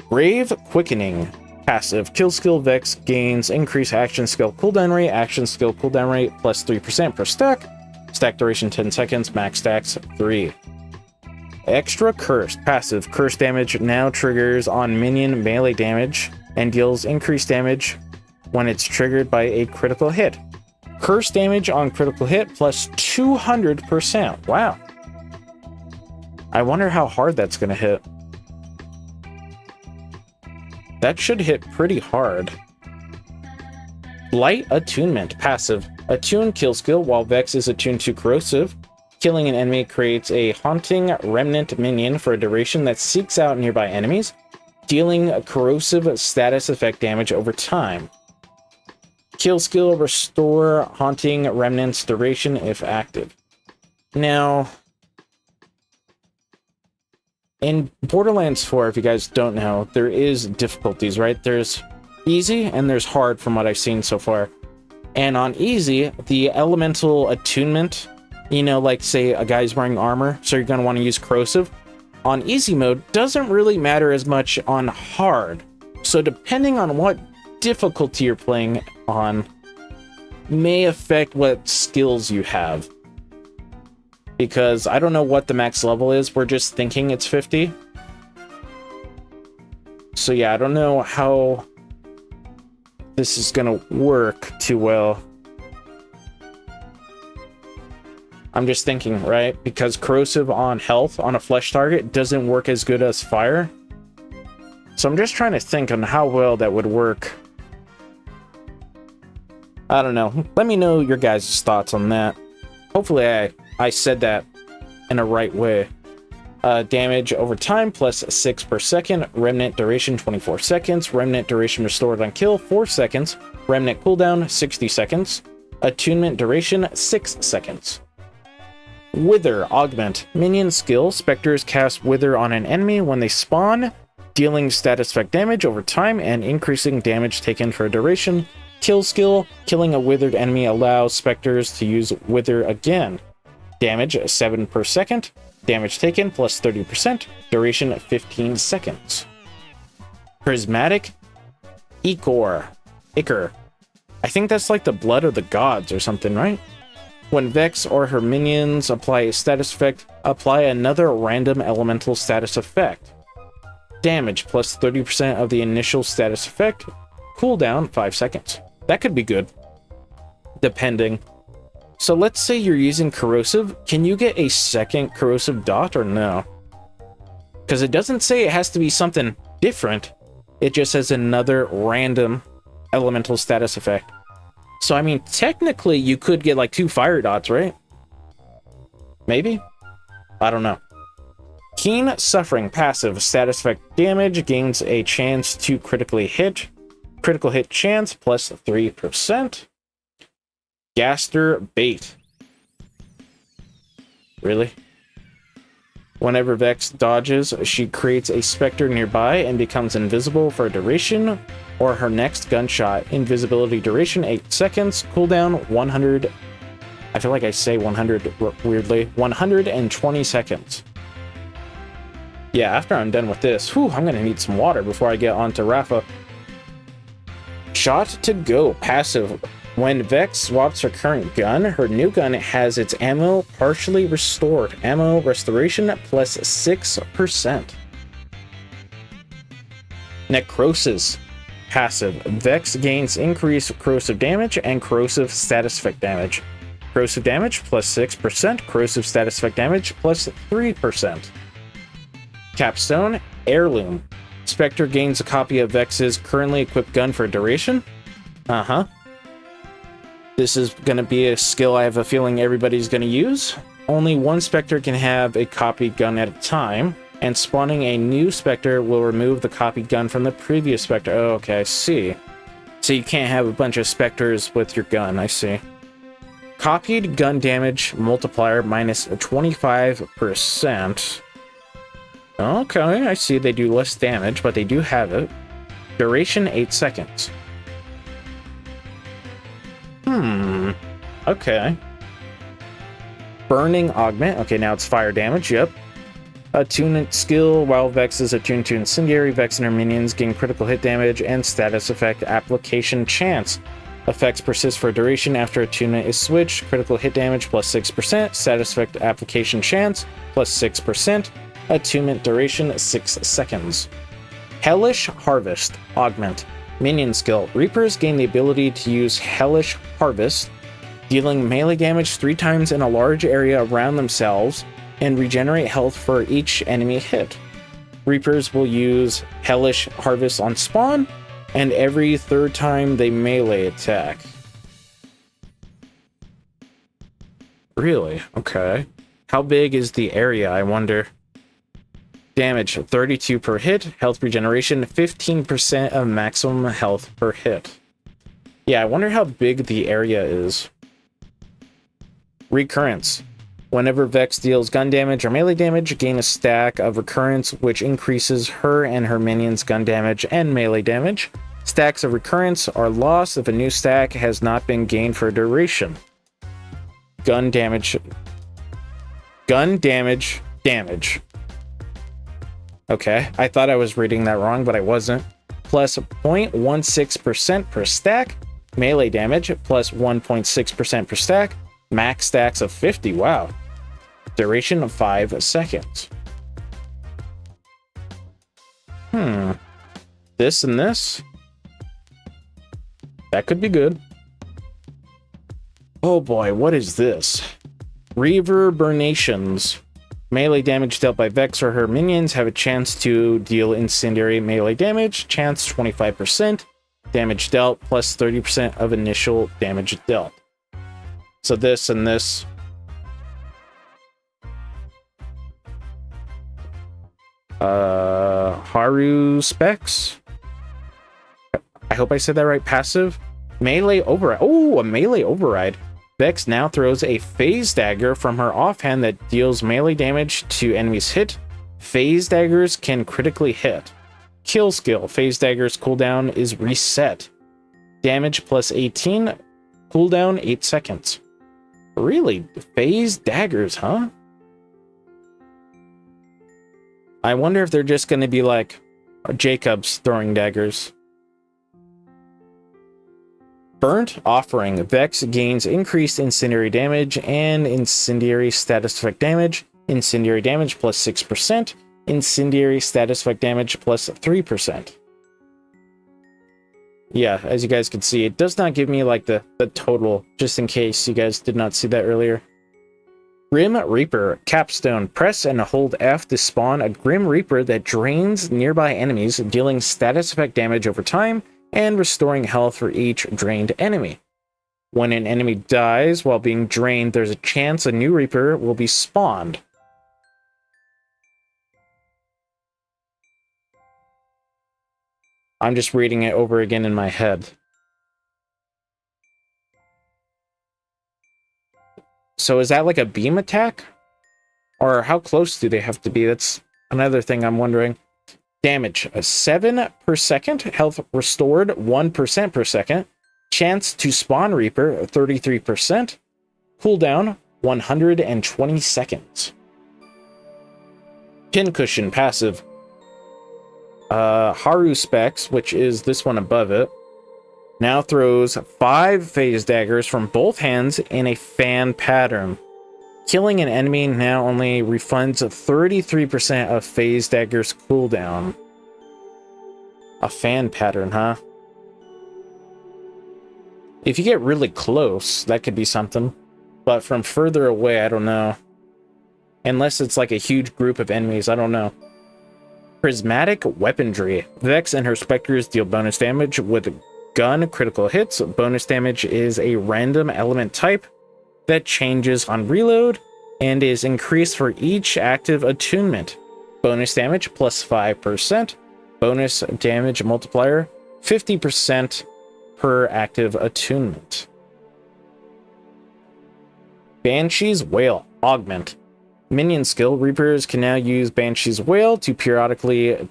Grave Quickening. Passive. Kill skill, Vex gains increased action skill cooldown rate plus 3% per stack. Stack duration 10 seconds, max stacks 3. Extra Curse. Passive. Curse damage now triggers on minion melee damage and deals increased damage when it's triggered by a critical hit. Curse damage on critical hit plus 200%. Wow. I wonder how hard that's going to hit. That should hit pretty hard. Light Attunement. Passive. Attune kill skill while Vex is attuned to corrosive. Killing an enemy creates a haunting remnant minion for a duration that seeks out nearby enemies, dealing a corrosive status effect damage over time. Kill skill, restore haunting remnants duration if active. Now, in Borderlands 4, if you guys don't know, there is difficulties, right? There's easy and there's hard from what I've seen so far. And on easy, the elemental attunement, you know, like say a guy's wearing armor, so you're going to want to use corrosive. On easy mode, doesn't really matter as much on hard. So depending on what difficulty you're playing on, may affect what skills you have. Because I don't know what the max level is, we're just thinking it's 50. So yeah, I don't know how this is gonna work too well. I'm just thinking, right? Because corrosive on health on a flesh target doesn't work as good as fire. So I'm just trying to think on how well that would work. I don't know. Let me know your guys' thoughts on that. Hopefully I said that in a right way. Damage over time plus 6 per second. Remnant duration 24 seconds. Remnant duration restored on kill 4 seconds. Remnant cooldown 60 seconds. Attunement duration 6 seconds. Wither augment. Minion skill. Specters cast Wither on an enemy when they spawn, dealing status effect damage over time and increasing damage taken for a duration. Kill skill. Killing a withered enemy allows specters to use Wither again. Damage 7 per second. Damage taken plus 30%. Duration 15 seconds. Prismatic Ichor. I think that's like the blood of the gods or something, right? When Vex or her minions apply a status effect, apply another random elemental status effect. Damage plus 30% of the initial status effect. Cooldown 5 seconds. That could be good, depending. So let's say you're using corrosive. Can you get a second corrosive dot or no? Because it doesn't say it has to be something different. It just says another random elemental status effect. So, I mean, technically, you could get like 2 fire dots, right? Maybe? I don't know. Keen Suffering passive. Status effect damage gains a chance to critically hit. Critical hit chance plus 3%. Gaster Bait. Really? Whenever Vex dodges, she creates a specter nearby and becomes invisible for a duration, or her next gunshot. Invisibility duration 8 seconds. Cooldown 100. I feel like I say 100 weirdly. 120 seconds. Yeah, after I'm done with this, whew, I'm gonna need some water before I get on to Rafa. Shot to go passive. When Vex swaps her current gun, her new gun has its ammo partially restored. Ammo restoration plus 6%. Necrosis passive. Vex gains increased corrosive damage and corrosive status effect damage. Corrosive damage plus 6%. Corrosive status effect damage plus 3%. Capstone Heirloom. Spectre gains a copy of Vex's currently equipped gun for a duration. This is going to be a skill I have a feeling everybody's going to use. Only one Spectre can have a copied gun at a time, and spawning a new Spectre will remove the copied gun from the previous Spectre. Oh, okay, I see. So you can't have a bunch of Spectres with your gun, I see. Copied gun damage multiplier minus 25%. Okay, I see they do less damage, but they do have it. Duration 8 seconds. Okay. Burning augment. Okay, now it's fire damage, yep. Attunement skill. While Vex is attuned to incendiary, Vex and her minions gain critical hit damage and status effect application chance. Effects persist for a duration after attunement is switched. Critical hit damage plus 6%. Status effect application chance plus 6%. Attunement duration 6 seconds. Hellish Harvest augment. Minion skill. Reapers gain the ability to use Hellish Harvest, dealing melee damage 3 times in a large area around themselves, and regenerate health for each enemy hit. Reapers will use Hellish Harvest on spawn, and every 3rd time they melee attack. Really? Okay. How big is the area, I wonder? Damage, 32 per hit. Health regeneration, 15% of maximum health per hit. Yeah, I wonder how big the area is. Recurrence. Whenever Vex deals gun damage or melee damage, gain a stack of recurrence, which increases her and her minions' gun damage and melee damage. Stacks of recurrence are lost if a new stack has not been gained for a duration. Gun damage. Damage. Okay, I thought I was reading that wrong, but I wasn't. Plus 0.16% per stack. Melee damage, plus 1.6% per stack. Max stacks of 50, wow. Duration of 5 seconds. This and this? That could be good. Oh boy, what is this? Reverberations. Melee damage dealt by Vex or her minions have a chance to deal incendiary melee damage. Chance 25%. Damage dealt plus 30% of initial damage dealt. So this and this. Haru specs. I hope I said that right. Passive. Melee override. Oh, a melee override. Vex now throws a phase dagger from her offhand that deals melee damage to enemies hit. Phase daggers can critically hit. Kill skill. Phase daggers cooldown is reset. Damage plus 18. Cooldown 8 seconds. Really? Phase daggers, huh? I wonder if they're just going to be like Jacob's throwing daggers. Burnt Offering. Vex gains increased incendiary damage and incendiary status effect damage. Incendiary damage plus 6%. Incendiary status effect damage plus 3%. Yeah, as you guys can see, it does not give me like the total, just in case you guys did not see that earlier. Grim Reaper. Capstone. Press and hold F to spawn a Grim Reaper that drains nearby enemies, dealing status effect damage over time and restoring health for each drained enemy. When an enemy dies while being drained, there's a chance a new Reaper will be spawned. I'm just reading it over again in my head. So is that like a beam attack? Or how close do they have to be? That's another thing I'm wondering. Damage, 7 per second. Health restored, 1% per second. Chance to spawn Reaper, 33%. Cooldown, 120 seconds. Pincushion, passive. Haru specs, which is this one above it, now throws 5 phase daggers from both hands in a fan pattern. Killing an enemy now only refunds 33% of phase daggers cooldown. A fan pattern, huh? If you get really close, that could be something. But from further away, I don't know. Unless it's like a huge group of enemies, I don't know. Prismatic Weaponry. Vex and her specters deal bonus damage with gun critical hits. Bonus damage is a random element type that changes on reload and is increased for each active attunement. Bonus damage plus 5%. Bonus damage multiplier 50% per active attunement. Banshee's Wail. Augment. Minion skill. Reapers can now use Banshee's Wail to periodically...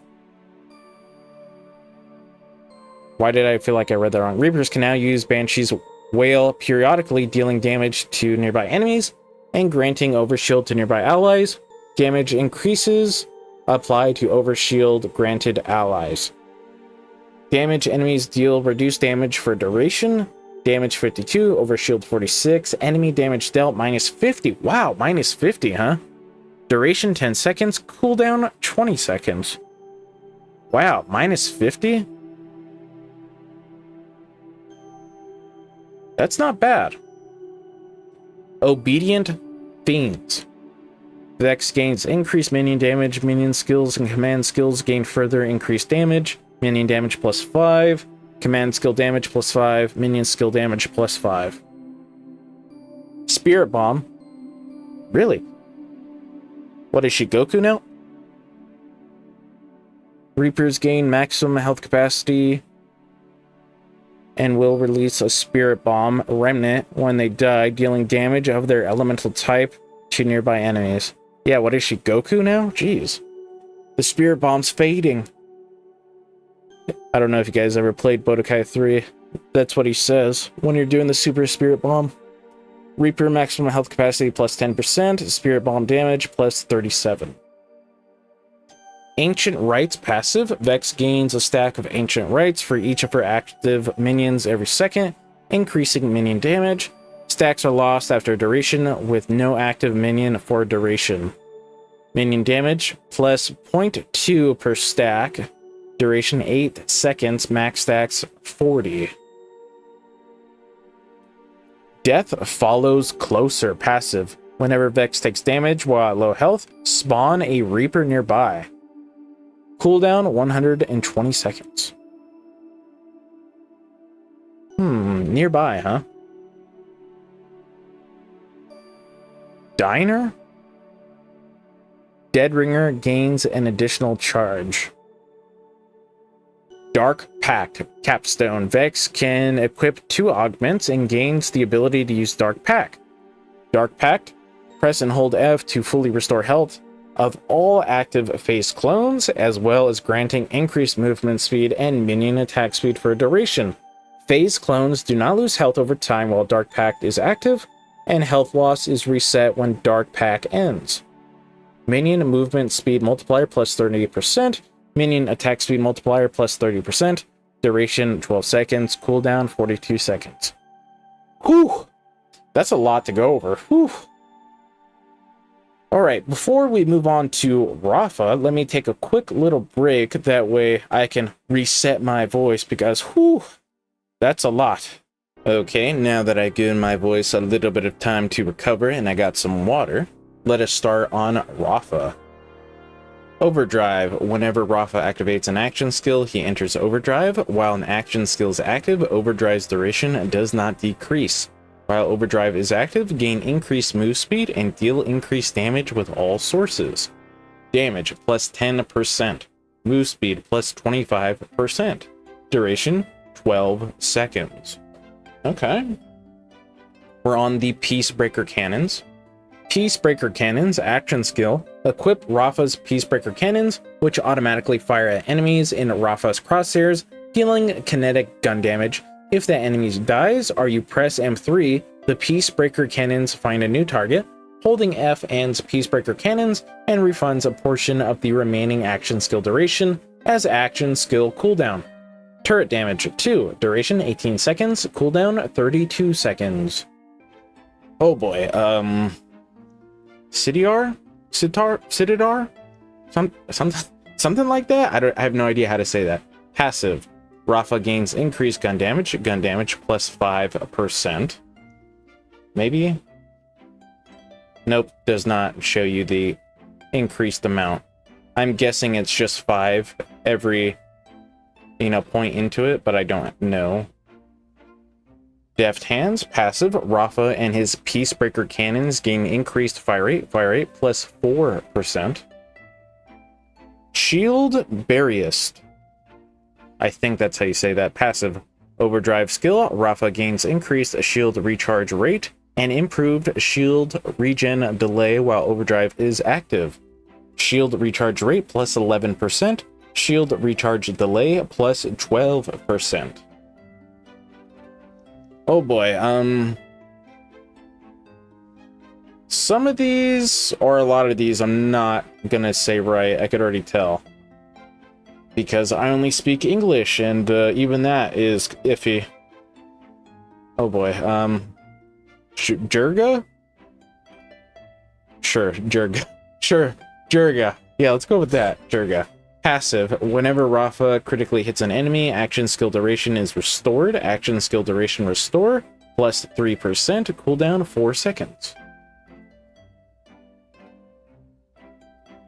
Why did I feel like I read that wrong? Reapers can now use Banshee's Wail periodically, dealing damage to nearby enemies and granting overshield to nearby allies. Damage increases apply to overshield granted allies. Damage enemies deal reduced damage for duration. Damage 52, overshield 46. Enemy damage dealt minus 50. Wow, minus 50, huh? Duration 10 seconds. Cooldown 20 seconds. Wow, minus 50? That's not bad. Obedient Fiends. Vex gains increased minion damage. Minion skills and command skills gain further increased damage. Minion damage plus 5. Command skill damage plus 5. Minion skill damage plus 5. Spirit Bomb. Really? What is she, Goku now? Reapers gain maximum health capacity and will release a Spirit Bomb remnant when they die, dealing damage of their elemental type to nearby enemies. Yeah, what is she, Goku now? Jeez. The Spirit Bomb's fading. I don't know if you guys ever played Budokai 3. That's what he says when you're doing the Super Spirit Bomb. Reaper maximum health capacity plus 10%, Spirit Bomb damage plus 37. Ancient Rites passive. Vex gains a stack of Ancient Rites for each of her active minions every second, increasing minion damage. Stacks are lost after duration with no active minion for duration. Minion damage plus 0.2 per stack. Duration 8 seconds, max stacks 40. Death follows closer passive. Whenever Vex takes damage while at low health, spawn a Reaper nearby. Cooldown 120 seconds. Nearby, huh? Diner? Dead Ringer gains an additional charge. Dark Pact Capstone. Vex can equip 2 augments and gains the ability to use Dark Pact. Dark Pact, press and hold F to fully restore health of all active phase clones, as well as granting increased movement speed and minion attack speed for a duration. Phase clones do not lose health over time while Dark Pact is active, and health loss is reset when Dark Pact ends. Minion movement speed multiplier plus 30%. Minion attack speed multiplier plus 30%. Duration 12 seconds. Cooldown 42 seconds. Whew! That's a lot to go over. Whew! Alright, before we move on to Rafa, let me take a quick little break. That way I can reset my voice because, whew, that's a lot. Okay, now that I've given my voice a little bit of time to recover and I got some water, let us start on Rafa. Overdrive. Whenever Rafa activates an action skill, he enters overdrive. While an action skill is active, overdrive's duration does not decrease. While overdrive is active, gain increased move speed and deal increased damage with all sources. Damage plus 10%. Move speed plus 25%. Duration 12 seconds. Okay. We're on the Peacebreaker cannons. Peacebreaker cannons action skill. Equip Rafa's Peacebreaker cannons, which automatically fire at enemies in Rafa's crosshairs, dealing kinetic gun damage. If the enemy dies or you press M3, the Peacebreaker cannons find a new target. Holding F ends Peacebreaker cannons and refunds a portion of the remaining action skill duration as action skill cooldown. Turret damage 2, duration 18 seconds, cooldown 32 seconds. Oh boy, Sididar? Something like that? I have no idea how to say that. Passive. Rafa gains increased gun damage plus 5%. Maybe? Nope, does not show you the increased amount. I'm guessing it's just 5 every, point into it, but I don't know. Deft Hands, passive. Rafa and his Peacebreaker cannons gain increased fire rate plus 4%. Shield Barriest. I think that's how you say that. Passive. Overdrive skill. Rafa gains increased shield recharge rate and improved shield regen delay while overdrive is active. Shield recharge rate plus 11%. Shield recharge delay plus 12%. Oh boy, some of these, or a lot of these, I'm not gonna say right. I could already tell. Because I only speak English, and even that is iffy. Oh boy, Jurga? Sure, Jurga. Sure, Jurga. Yeah, let's go with that, Jurga. Passive. Whenever Rafa critically hits an enemy, action skill duration is restored. Action skill duration restore plus 3%. Cooldown 4 seconds.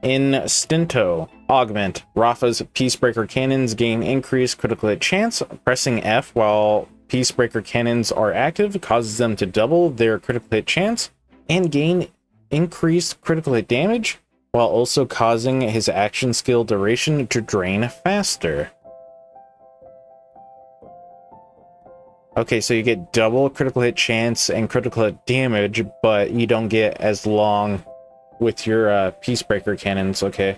Instinto. Augment. Rafa's Peacebreaker cannons gain increased critical hit chance. Pressing F while Peacebreaker cannons are active causes them to double their critical hit chance and gain increased critical hit damage. while also causing his action skill duration to drain faster. Okay, so you get double critical hit chance and critical hit damage, but you don't get as long with your Peacebreaker cannons, okay.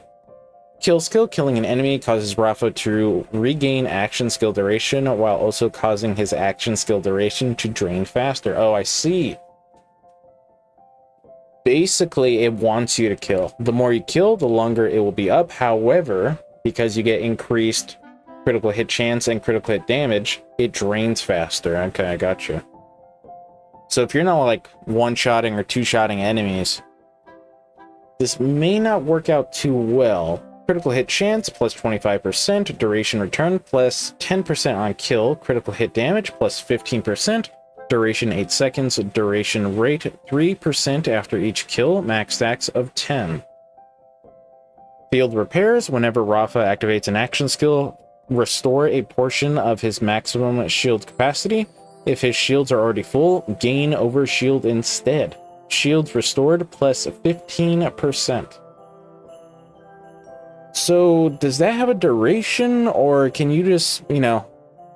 Kill skill, killing an enemy causes Rafa to regain action skill duration while also causing his action skill duration to drain faster. Oh, I see. Basically, it wants you to kill. The more you kill, the longer it will be up. However, because you get increased critical hit chance and critical hit damage, it drains faster. Okay, I got you. So if you're not like one-shotting or two-shotting enemies, this may not work out too well. Critical hit chance plus 25%, duration return plus 10% on kill, critical hit damage plus 15%, duration 8 seconds, duration rate 3% after each kill, max stacks of 10. Field repairs, whenever Rafa activates an action skill, restore a portion of his maximum shield capacity. If his shields are already full, gain over shield instead. Shields restored plus 15%. So does that have a duration, or can you just, you know,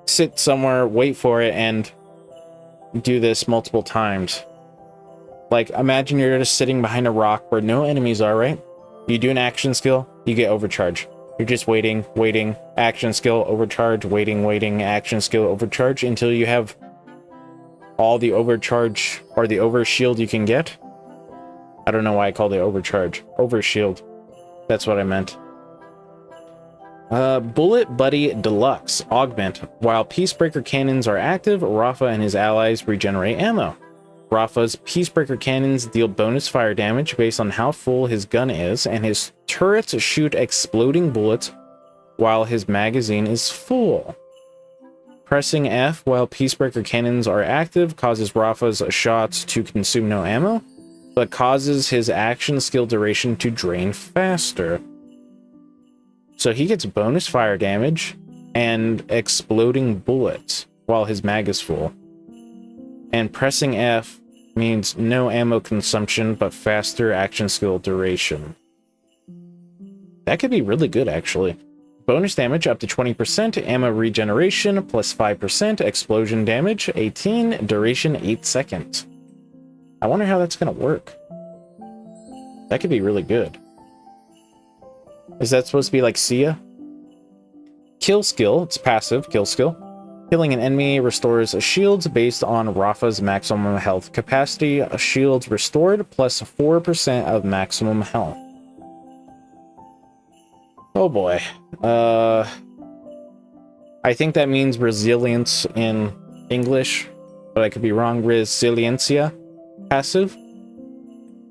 sit somewhere, wait for it, and do this multiple times? Like, imagine you're just sitting behind a rock where no enemies are, right? You do an action skill, you get overcharge. You're just waiting, action skill, overcharge, waiting, action skill, overcharge, until you have all the overcharge or the overshield you can get. I don't know why I called it overcharge. Overshield. That's what I meant. Bullet Buddy Deluxe. Augment. While Peacebreaker cannons are active, Rafa and his allies regenerate ammo. Rafa's Peacebreaker cannons deal bonus fire damage based on how full his gun is, and his turrets shoot exploding bullets while his magazine is full. Pressing F while Peacebreaker cannons are active causes Rafa's shots to consume no ammo, but causes his action skill duration to drain faster. So he gets bonus fire damage and exploding bullets while his mag is full. And pressing F means no ammo consumption, but faster action skill duration. That could be really good, actually. Bonus damage up to 20%, ammo regeneration plus 5%, explosion damage 18, duration 8 seconds. I wonder how that's going to work. That could be really good. Is that supposed to be like Sia? Kill skill, it's passive, kill skill. Killing an enemy restores shields based on Rafa's maximum health capacity. Shields restored plus 4% of maximum health. Oh boy. I think that means resilience in English, but I could be wrong. Resiliencia. Passive.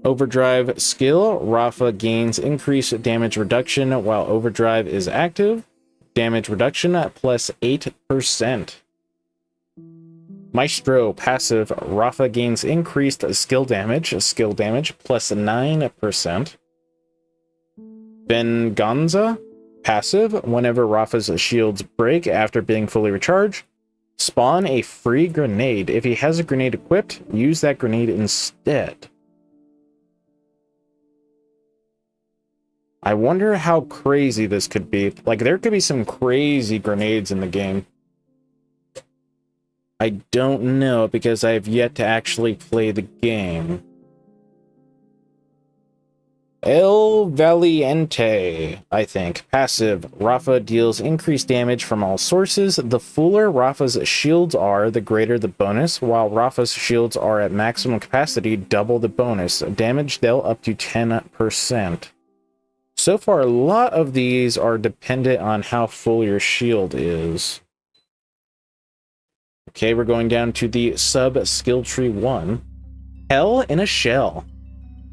Overdrive skill. Rafa gains increased damage reduction while overdrive is active. Damage reduction at plus 8%. Maestro passive. Rafa gains increased skill damage plus 9%. Venganza passive. Whenever Rafa's shields break after being fully recharged, spawn a free grenade. If he has a grenade equipped, use that grenade instead. I wonder how crazy this could be. Like, there could be some crazy grenades in the game. I don't know, because I have yet to actually play the game. El Valiente, I think. Passive. Rafa deals increased damage from all sources. The fuller Rafa's shields are, the greater the bonus. While Rafa's shields are at maximum capacity, double the bonus. Damage dealt up to 10%. So far, a lot of these are dependent on how full your shield is. Okay, we're going down to the sub-skill tree 1. Hell in a Shell.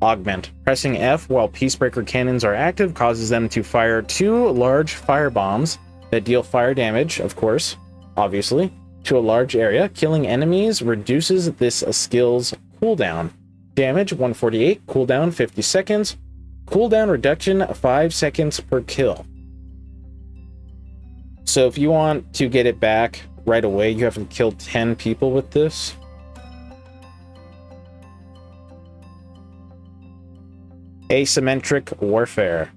Augment. Pressing F while Peacebreaker cannons are active causes them to fire 2 large fire bombs that deal fire damage, of course, obviously, to a large area. Killing enemies reduces this skill's cooldown. Damage 148, cooldown 50 seconds. Cooldown reduction 5 seconds per kill. So if you want to get it back right away, you have to kill 10 people with this. Asymmetric warfare.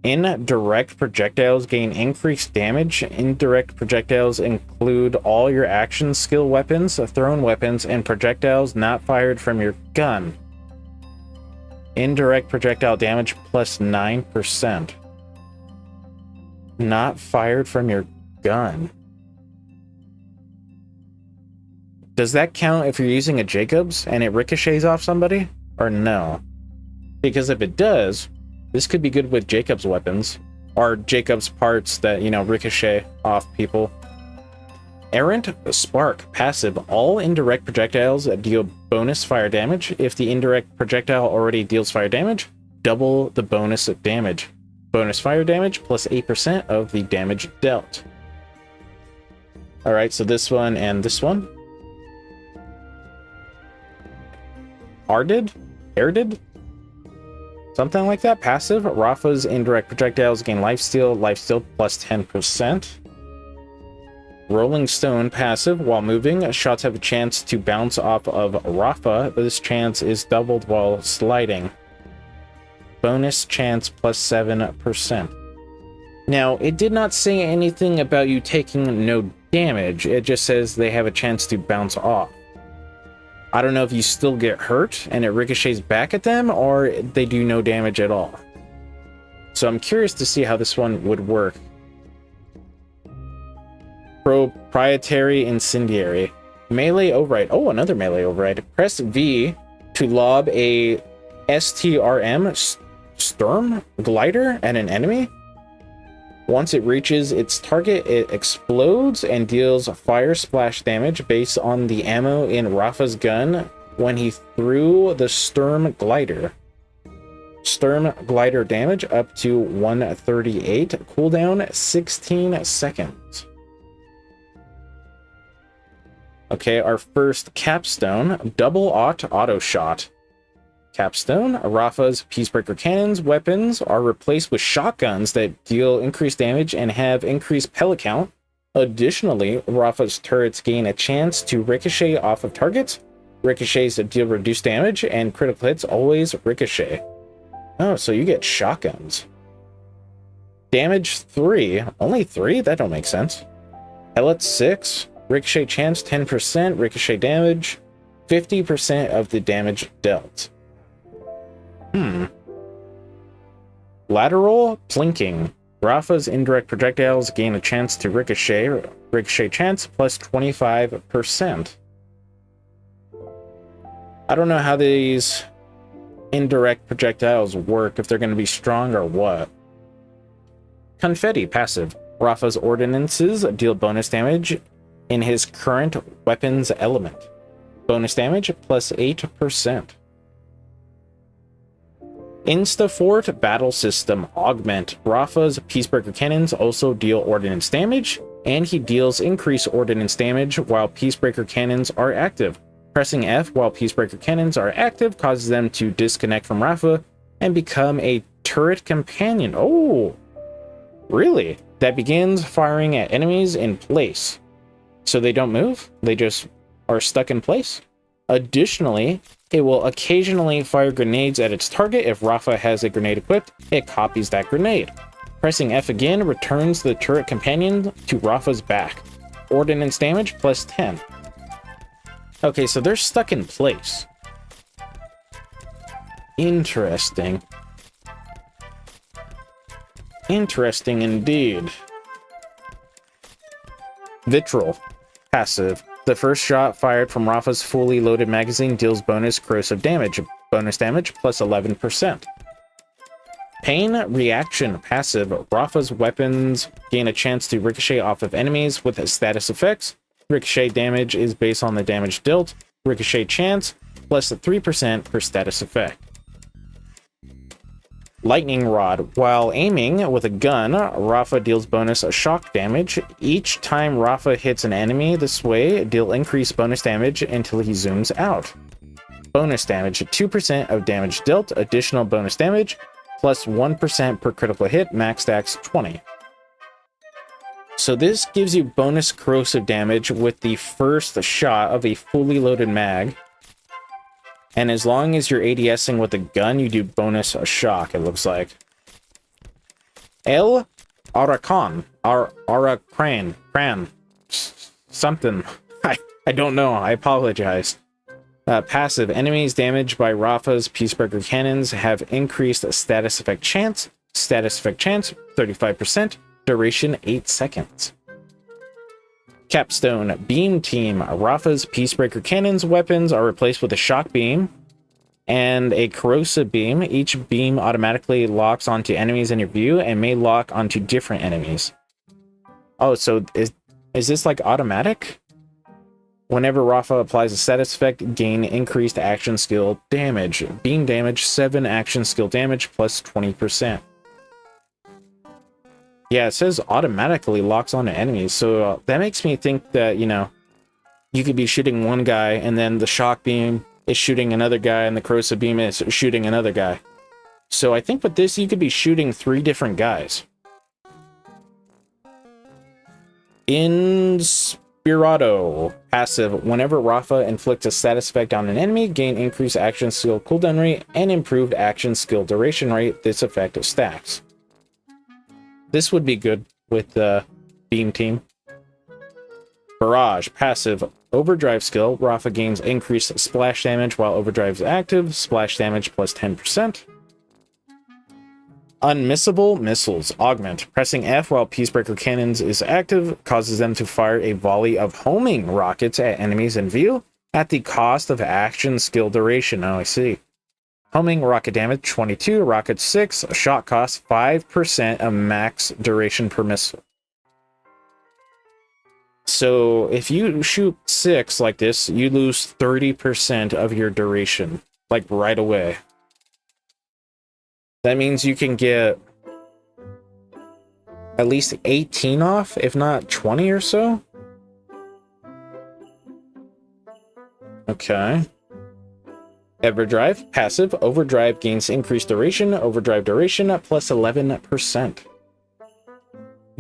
Indirect projectiles gain increased damage. Indirect projectiles include all your action skill weapons, thrown weapons, and projectiles not fired from your gun. Indirect projectile damage plus 9%. Not fired from your gun. Does that count if you're using a Jacobs and it ricochets off somebody? Or no? Because if it does, this could be good with Jacobs weapons. Or Jacobs parts that, you know, ricochet off people. Errant Spark. Passive. All indirect projectiles deal bonus fire damage. If the indirect projectile already deals fire damage, double the bonus damage. Bonus fire damage plus 8% of the damage dealt. Alright, so this one and this one. Ardid? Something like that. Passive. Rafa's indirect projectiles gain lifesteal plus 10%. Rolling Stone. Passive. While moving, shots have a chance to bounce off of Rafa. This chance is doubled while sliding. Bonus chance plus 7%. Now, it did not say anything about you taking no damage. It just says they have a chance to bounce off. I don't know if you still get hurt and it ricochets back at them, or they do no damage at all. So I'm curious to see how this one would work. Proprietary Incendiary. Melee Override. Oh, another melee override. Press V to lob a STRM Storm Glider at an enemy. Once it reaches its target, it explodes and deals fire splash damage based on the ammo in Rafa's gun when he threw the Sturm Glider. Sturm Glider damage up to 138. Cooldown 16 seconds. Okay, our first capstone. Double auto shot. Capstone. Rafa's Peacebreaker cannons weapons are replaced with shotguns that deal increased damage and have increased pellet count. Additionally, Rafa's turrets gain a chance to ricochet off of targets. Ricochets that deal reduced damage, and critical hits always ricochet. Oh, so you get shotguns. Damage 3. Only 3? That don't make sense. Pellet 6. Ricochet chance 10%. Ricochet damage 50% of the damage dealt. Lateral plinking. Rafa's indirect projectiles gain a chance to ricochet. Ricochet chance plus 25%. I don't know how these indirect projectiles work, if they're going to be strong or what. Confetti passive. Rafa's ordinances deal bonus damage in his current weapon's element. Bonus damage plus 8%. Instafort battle system augment. Rafa's Peacebreaker cannons also deal ordnance damage, and he deals increased ordnance damage while Peacebreaker cannons are active. Pressing F while Peacebreaker cannons are active causes them to disconnect from Rafa and become a turret companion. Oh, really? That begins firing at enemies in place. So they don't move? They just are stuck in place? Additionally, it will occasionally fire grenades at its target. If Rafa has a grenade equipped, it copies that grenade. Pressing F again returns the turret companion to Rafa's back. Ordnance damage plus 10. Okay, so they're stuck in place. Interesting. Interesting indeed. Mithril. Passive. The first shot fired from Rafa's fully loaded magazine deals bonus corrosive damage. Bonus damage plus 11%. Pain Reaction. Passive. Rafa's weapons gain a chance to ricochet off of enemies with status effects. Ricochet damage is based on the damage dealt. Ricochet chance plus 3% per status effect. Lightning Rod. While aiming with a gun, Rafa deals bonus shock damage. Each time Rafa hits an enemy this way, deal increased bonus damage until he zooms out. Bonus damage. 2% of damage dealt. Additional bonus damage plus 1% per critical hit. Max stacks 20. So this gives you bonus corrosive damage with the first shot of a fully loaded mag. And as long as you're ADSing with a gun, you do bonus shock, it looks like. El Aracon. Cran. Something. I don't know. I apologize. Passive. Enemies damaged by Rafa's Peacebreaker cannons have increased status effect chance. Status effect chance, 35%. Duration, 8 seconds. Capstone. Beam team. Rafa's Peacebreaker cannons weapons are replaced with a shock beam and a corrosive beam. Each beam automatically locks onto enemies in your view and may lock onto different enemies. Oh, so is this like automatic? Whenever Rafa applies a status effect, gain increased action skill damage. Beam damage, 7 action skill damage plus 20%. Yeah, it says automatically locks onto enemies, so that makes me think that, you know, you could be shooting one guy and then the shock beam is shooting another guy and the corrosive beam is shooting another guy. So I think with this, you could be shooting 3 different guys. Inspirato. Passive. Whenever Rafa inflicts a status effect on an enemy, gain increased action skill cooldown rate and improved action skill duration rate. This effect stacks. This would be good with the beam team. Barrage. Passive. Overdrive skill. Rafa gains increased splash damage while overdrive is active. Splash damage plus 10%. Unmissable missiles. Augment. Pressing F while Peacebreaker cannons is active causes them to fire a volley of homing rockets at enemies in view at the cost of action skill duration. Oh, I see. Homing rocket damage 22, rocket 6, shot cost 5% of max duration per missile. So if you shoot 6 like this, you lose 30% of your duration, like right away. That means you can get at least 18 off, if not 20 or so. Okay. Overdrive. Passive. Overdrive gains increased duration. Overdrive duration plus 11%.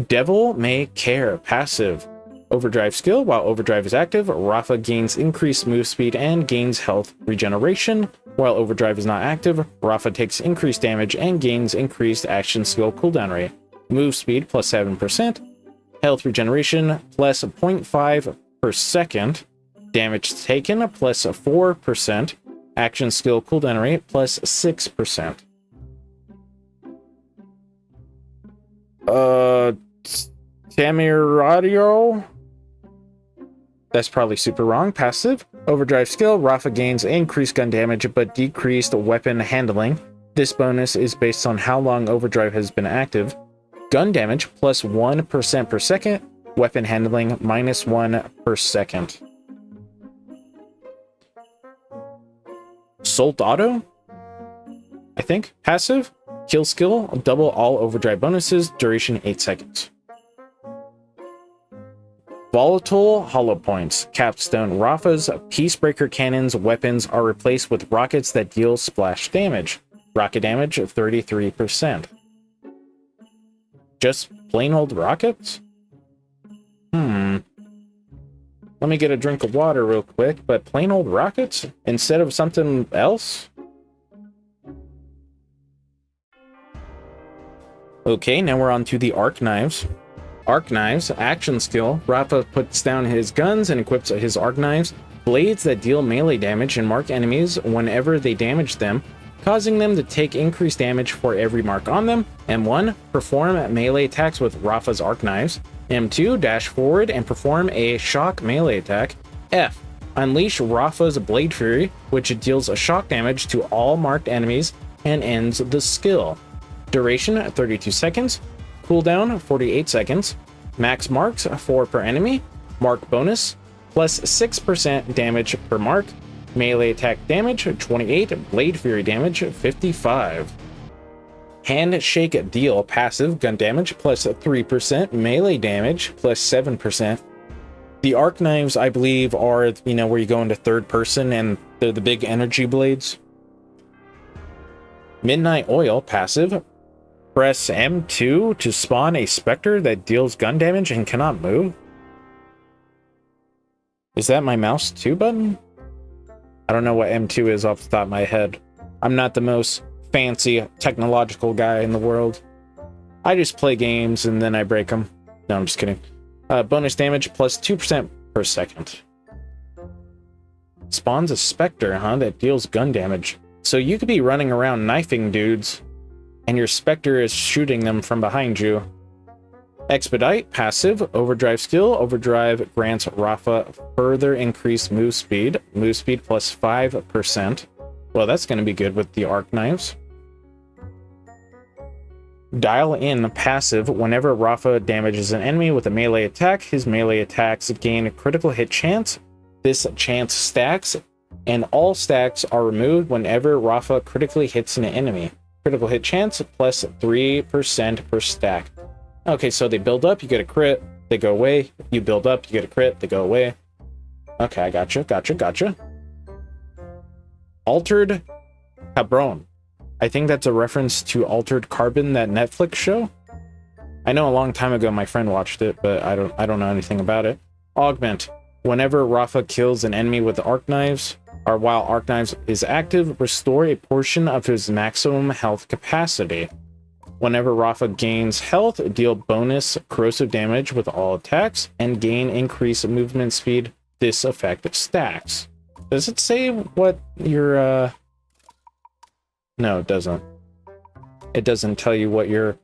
Devil May Care. Passive. Overdrive skill. While overdrive is active, Rafa gains increased move speed and gains health regeneration. While overdrive is not active, Rafa takes increased damage and gains increased action skill cooldown rate. Move speed plus 7%. Health regeneration plus 0.5 per second. Damage taken plus 4%. Action skill cooldown rate plus 6%. Tamiradio? That's probably super wrong. Passive. Overdrive skill. Rafa gains increased gun damage but decreased weapon handling. This bonus is based on how long overdrive has been active. Gun damage plus 1% per second. Weapon handling minus 1 per second. Soldado? I think. Passive. Kill skill. Double all overdrive bonuses. Duration 8 seconds. Volatile hollow points. Capstone. Rafa's Peacebreaker cannons weapons are replaced with rockets that deal splash damage. Rocket damage of 33%. Just plain old rockets? Let me get a drink of water real quick, but plain old rockets instead of something else? Okay, now we're on to the Arc Knives. Arc Knives, action skill. Rafa puts down his guns and equips his Arc Knives. Blades that deal melee damage and mark enemies whenever they damage them, causing them to take increased damage for every mark on them. M1, perform melee attacks with Rafa's Arc Knives. M2, dash forward and perform a shock melee attack. F, unleash Rafa's Blade Fury, which deals a shock damage to all marked enemies and ends the skill. Duration, 32 seconds. Cooldown, 48 seconds. Max marks, 4 per enemy. Mark bonus, plus 6% damage per mark. Melee attack damage, 28. Blade Fury damage, 55. Handshake deal. Passive. Gun damage, plus 3%. Melee damage, plus 7%. The Arc Knives, I believe, are, you know, where you go into third person and they're the big energy blades. Midnight Oil. Passive. Press M2 to spawn a specter that deals gun damage and cannot move. Is that my mouse 2 button? I don't know what M2 is off the top of my head. I'm not the most fancy technological guy in the world. I just play games and then I break them. No, I'm just kidding. Bonus damage plus 2% per second. Spawns a Spectre, huh? That deals gun damage. So you could be running around knifing dudes, and your Spectre is shooting them from behind you. Expedite, passive, overdrive skill. Overdrive grants Rafa further increased move speed. Move speed plus 5%. Well, that's going to be good with the Arc Knives. Dial in, passive. Whenever Rafa damages an enemy with a melee attack, his melee attacks gain a critical hit chance. This chance stacks, and all stacks are removed whenever Rafa critically hits an enemy. Critical hit chance plus 3% per stack. Okay, so they build up, you get a crit, they go away. You build up, you get a crit, they go away. Okay, I gotcha. Altered Cabron. I think that's a reference to Altered Carbon, that Netflix show. I know a long time ago my friend watched it, but I don't know anything about it. Augment. Whenever Rafa kills an enemy with Arc Knives, or while Arc Knives is active, restore a portion of his maximum health capacity. Whenever Rafa gains health, deal bonus corrosive damage with all attacks, and gain increased movement speed. This effect stacks. Does it say what your, No, it doesn't. It doesn't tell you what your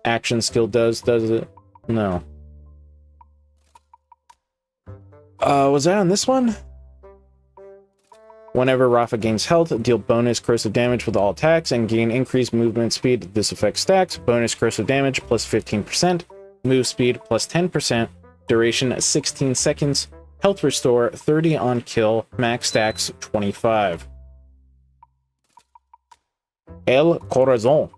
action skill does it? No. Was that on this one? Whenever Rafa gains health, deal bonus corrosive damage with all attacks and gain increased movement speed. This effect stacks. Bonus corrosive damage plus 15%. Move speed plus 10%. Duration 16 seconds. Health restore 30 on kill. Max stacks 25. El Corazon.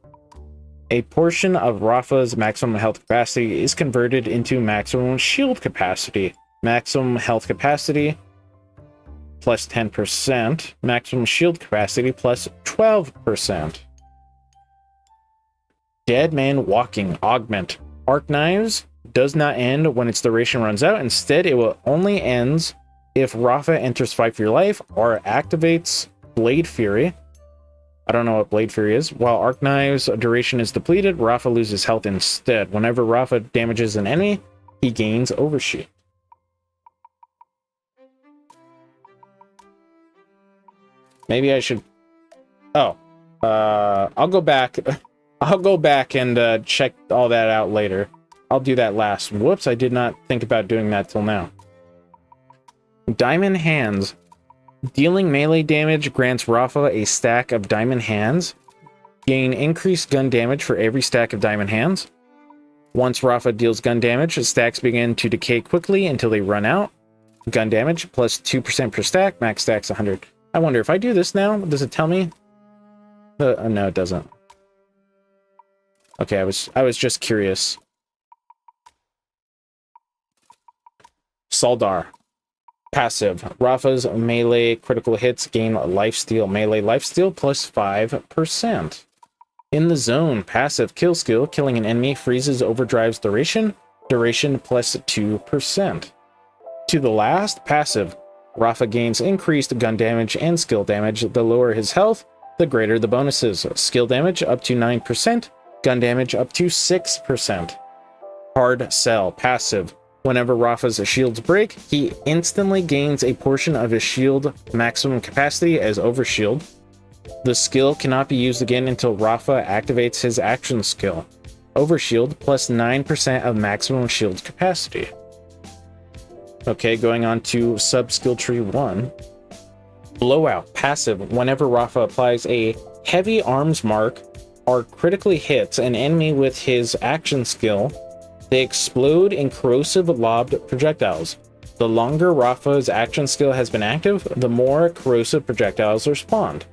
A portion of Rafa's maximum health capacity is converted into maximum shield capacity. Maximum health capacity plus 10%. Maximum shield capacity plus 12%. Dead Man Walking. Augment. Arc Knives does not end when its duration runs out. Instead, it will only ends if Rafa enters Fight for Your Life or activates Blade Fury. I don't know what Blade Fury is. While Arc Knives' duration is depleted, Rafa loses health instead. Whenever Rafa damages an enemy, he gains Overshoot. Maybe I should... Oh. I'll go back. I'll go back and check all that out later. I'll do that last. Whoops, I did not think about doing that till now. Diamond Hands. Dealing melee damage grants Rafa a stack of Diamond Hands. Gain increased gun damage for every stack of Diamond Hands. Once Rafa deals gun damage, stacks begin to decay quickly until they run out. Gun damage plus 2% per stack. Max stacks 100. I wonder if I do this now, does it tell me? No, it doesn't. Okay, I was just curious. Saldar. Passive. Rafa's melee critical hits gain lifesteal. Melee lifesteal plus 5%. In the Zone. Passive kill skill. Killing an enemy freezes overdrive's duration. Duration plus 2%. To the Last. Passive. Rafa gains increased gun damage and skill damage. The lower his health, the greater the bonuses. Skill damage up to 9%. Gun damage up to 6%. Hard Sell. Passive. Whenever Rafa's shields break, he instantly gains a portion of his shield maximum capacity as Overshield. The skill cannot be used again until Rafa activates his action skill. Overshield plus 9% of maximum shield capacity. Okay, going on to sub-skill tree 1. Blowout. Passive. Whenever Rafa applies a heavy arms mark or critically hits an enemy with his action skill, they explode in corrosive lobbed projectiles. The longer Rafa's action skill has been active, the more corrosive projectiles are spawned.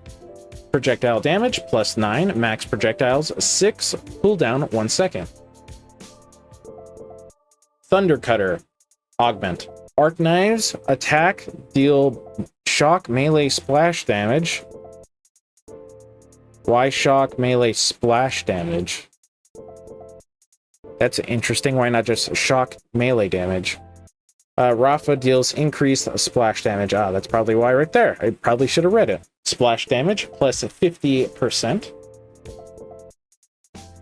Projectile damage plus 9, max projectiles 6, cooldown 1 second. Thunder Cutter. Augment. Arc Knives attack, deal shock melee splash damage. Why shock melee splash damage? That's interesting. Why not just shock melee damage? Rafa deals increased splash damage. Ah, that's probably why right there. I probably should have read it. Splash damage plus 50%.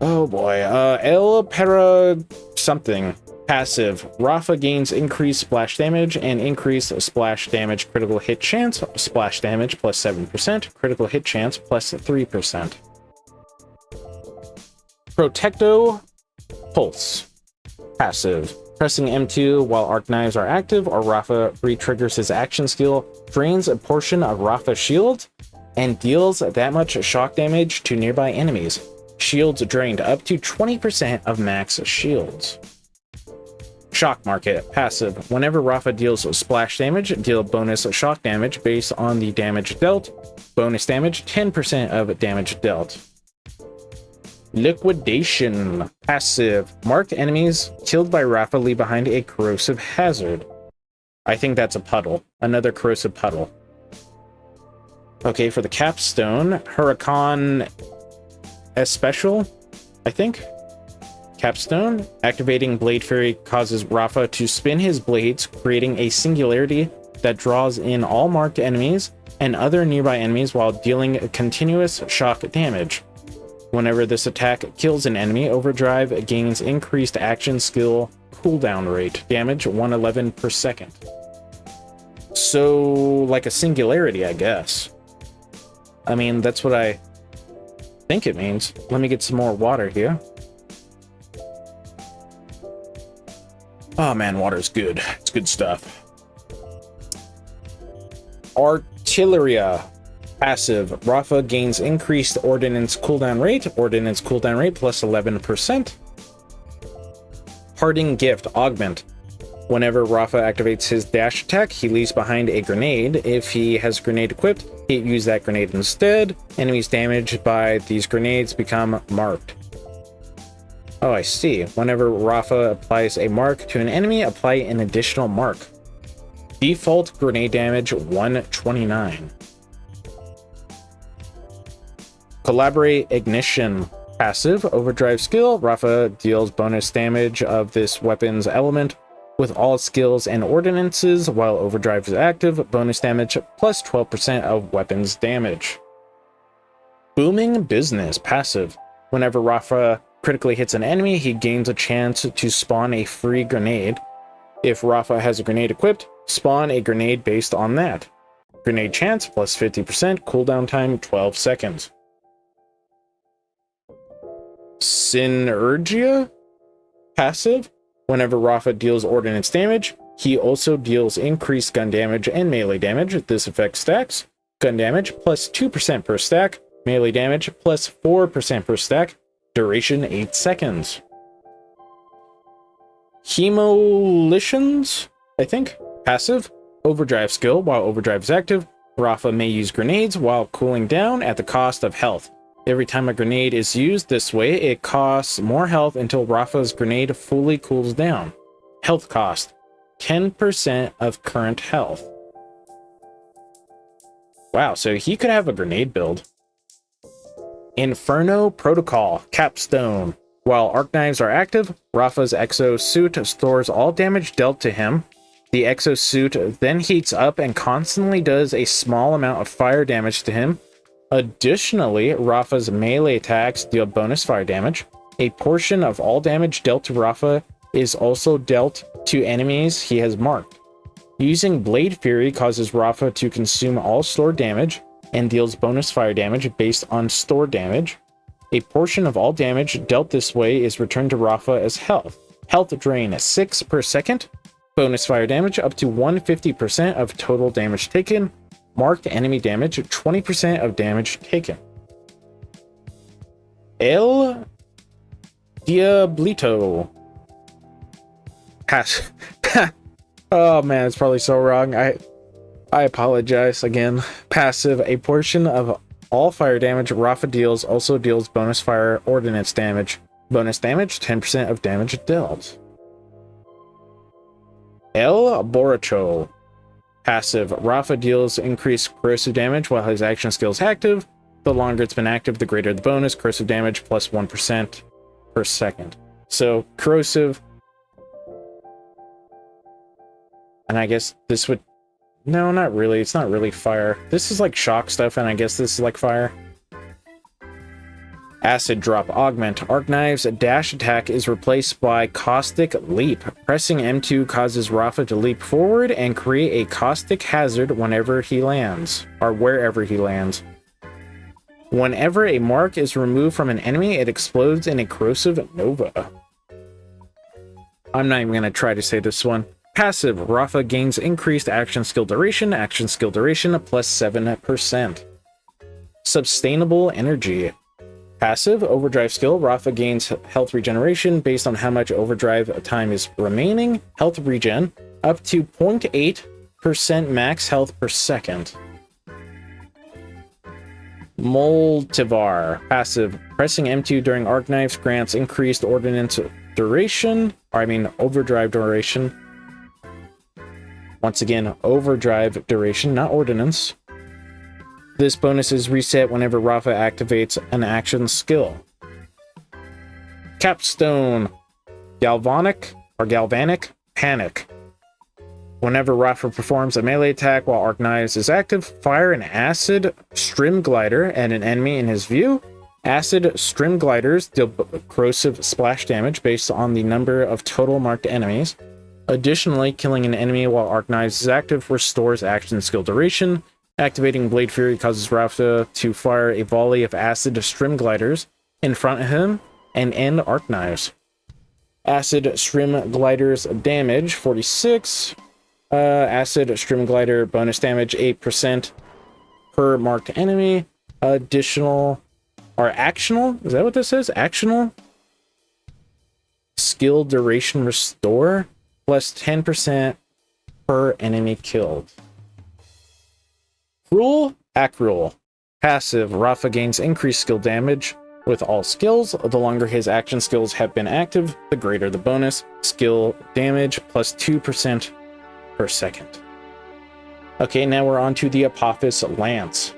Oh boy. El Para something. Passive. Rafa gains increased splash damage and increased splash damage critical hit chance. Splash damage plus 7%. Critical hit chance plus 3%. Protecto Pulse. Passive. Pressing M2 while Arc Knives are active or Rafa re-triggers his action skill, drains a portion of Rafa's shield, and deals that much shock damage to nearby enemies. Shields drained up to 20% of max shields. Shock Market. Passive. Whenever Rafa deals splash damage, deal bonus shock damage based on the damage dealt. Bonus damage, 10% of damage dealt. Liquidation. Passive. Marked enemies killed by Rafa leave behind a corrosive hazard. I think that's a puddle. Another corrosive puddle. Okay, for the capstone, Huracan Especial, I think. Capstone. Activating Blade Fury causes Rafa to spin his blades, creating a singularity that draws in all marked enemies and other nearby enemies while dealing continuous shock damage. Whenever this attack kills an enemy, Overdrive gains increased action skill cooldown rate. Damage 111 per second. So, like a singularity, I guess. I mean, that's what I think it means. Let me get some more water here. Oh man, water's good. It's good stuff. Artilleria. Passive. Rafa gains increased ordnance cooldown rate. Ordnance cooldown rate plus 11%. Parting Gift. Augment. Whenever Rafa activates his dash attack, he leaves behind a grenade. If he has a grenade equipped, he use that grenade instead. Enemies damaged by these grenades become marked. Oh, I see. Whenever Rafa applies a mark to an enemy, apply an additional mark. Default grenade damage 129. Collaborate Ignition. Passive. Overdrive skill. Rafa deals bonus damage of this weapon's element with all skills and ordinances while Overdrive is active. Bonus damage plus 12% of weapons damage. Booming Business. Passive. Whenever Rafa critically hits an enemy, he gains a chance to spawn a free grenade. If Rafa has a grenade equipped, spawn a grenade based on that. Grenade chance plus 50%. Cooldown time 12 seconds. Synergia. Passive. Whenever Rafa deals ordnance damage, he also deals increased gun damage and melee damage. This effect stacks. Gun damage plus 2% per stack. Melee damage plus 4% per stack. Duration 8 seconds. Hemolitions, I think. Passive. Overdrive skill. While Overdrive is active, Rafa may use grenades while cooling down at the cost of health. Every time a grenade is used this way, it costs more health until Rafa's grenade fully cools down. Health cost. 10% of current health. Wow, so he could have a grenade build. Inferno Protocol. Capstone. While Arc Knives are active, Rafa's exosuit stores all damage dealt to him. The exosuit then heats up and constantly does a small amount of fire damage to him. Additionally, Rafa's melee attacks deal bonus fire damage. A portion of all damage dealt to Rafa is also dealt to enemies he has marked. Using Blade Fury causes Rafa to consume all stored damage and deals bonus fire damage based on stored damage. A portion of all damage dealt this way is returned to Rafa as health. Health drain 6 per second. Bonus fire damage up to 150% of total damage taken. Marked enemy damage 20% of damage taken. El Diablito. Pass. Oh man, it's probably so wrong. I apologize again. Passive. A portion of all fire damage Rafa deals also deals bonus fire ordnance damage. Bonus damage 10% of damage dealt. El Borracho. Passive. Rafa deals increased corrosive damage while his action skill is active. The longer it's been active, the greater the bonus. Corrosive damage plus 1% per second. So corrosive. And I guess this would... No, not really. It's not really fire. This is like shock stuff, and I guess this is like fire. Acid Drop Augment. Arc Knives dash attack is replaced by Caustic Leap. Pressing M2 causes Rafa to leap forward and create a caustic hazard whenever he lands, or wherever he lands. Whenever a mark is removed from an enemy, it explodes in a corrosive nova. I'm not even going to try to say this one. Passive. Rafa gains increased action skill duration plus 7%. Sustainable Energy. Passive. Overdrive skill. Rafa gains health regeneration based on how much overdrive time is remaining. Health regen up to 0.8% max health per second. Multivar. Passive. Pressing M2 during Arc Knives grants increased ordnance duration. Overdrive duration. Once again, overdrive duration, not ordnance. This bonus is reset whenever Rafa activates an action skill. Capstone. Galvanic Panic. Whenever Rafa performs a melee attack while Arc Knives is active, fire an acid strim glider at an enemy in his view. Acid strim gliders deal corrosive splash damage based on the number of total marked enemies. Additionally, killing an enemy while Arc Knives is active restores action skill duration. Activating Blade Fury causes Rafa to fire a volley of acid strim gliders in front of him and end Arc Knives. Acid strim gliders damage 46. Acid strim glider bonus damage 8% per marked enemy. Additional or actional, is that what this says? Actional skill duration restore plus 10% per enemy killed. Cruel Acrool. Passive. Rafa gains increased skill damage with all skills. The longer his action skills have been active, the greater the bonus. Skill damage plus 2% per second. Okay, now we're on to the Apous Lance.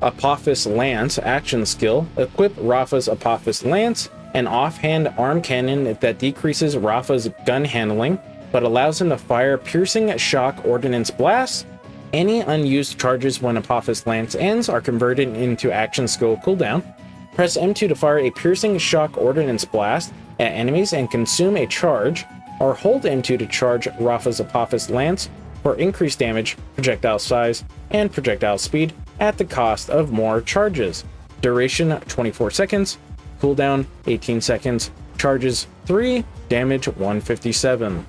Apous Lance action skill. Equip Rafa's Apous Lance, an offhand arm cannon that decreases Rafa's gun handling, but allows him to fire piercing shock ordnance blasts. Any unused charges when Apous Lance ends are converted into action skill cooldown. Press M2 to fire a piercing shock ordnance blast at enemies and consume a charge, or hold M2 to charge Rafa's Apous Lance for increased damage, projectile size, and projectile speed at the cost of more charges. Duration 24 seconds, cooldown 18 seconds, charges 3, damage 157.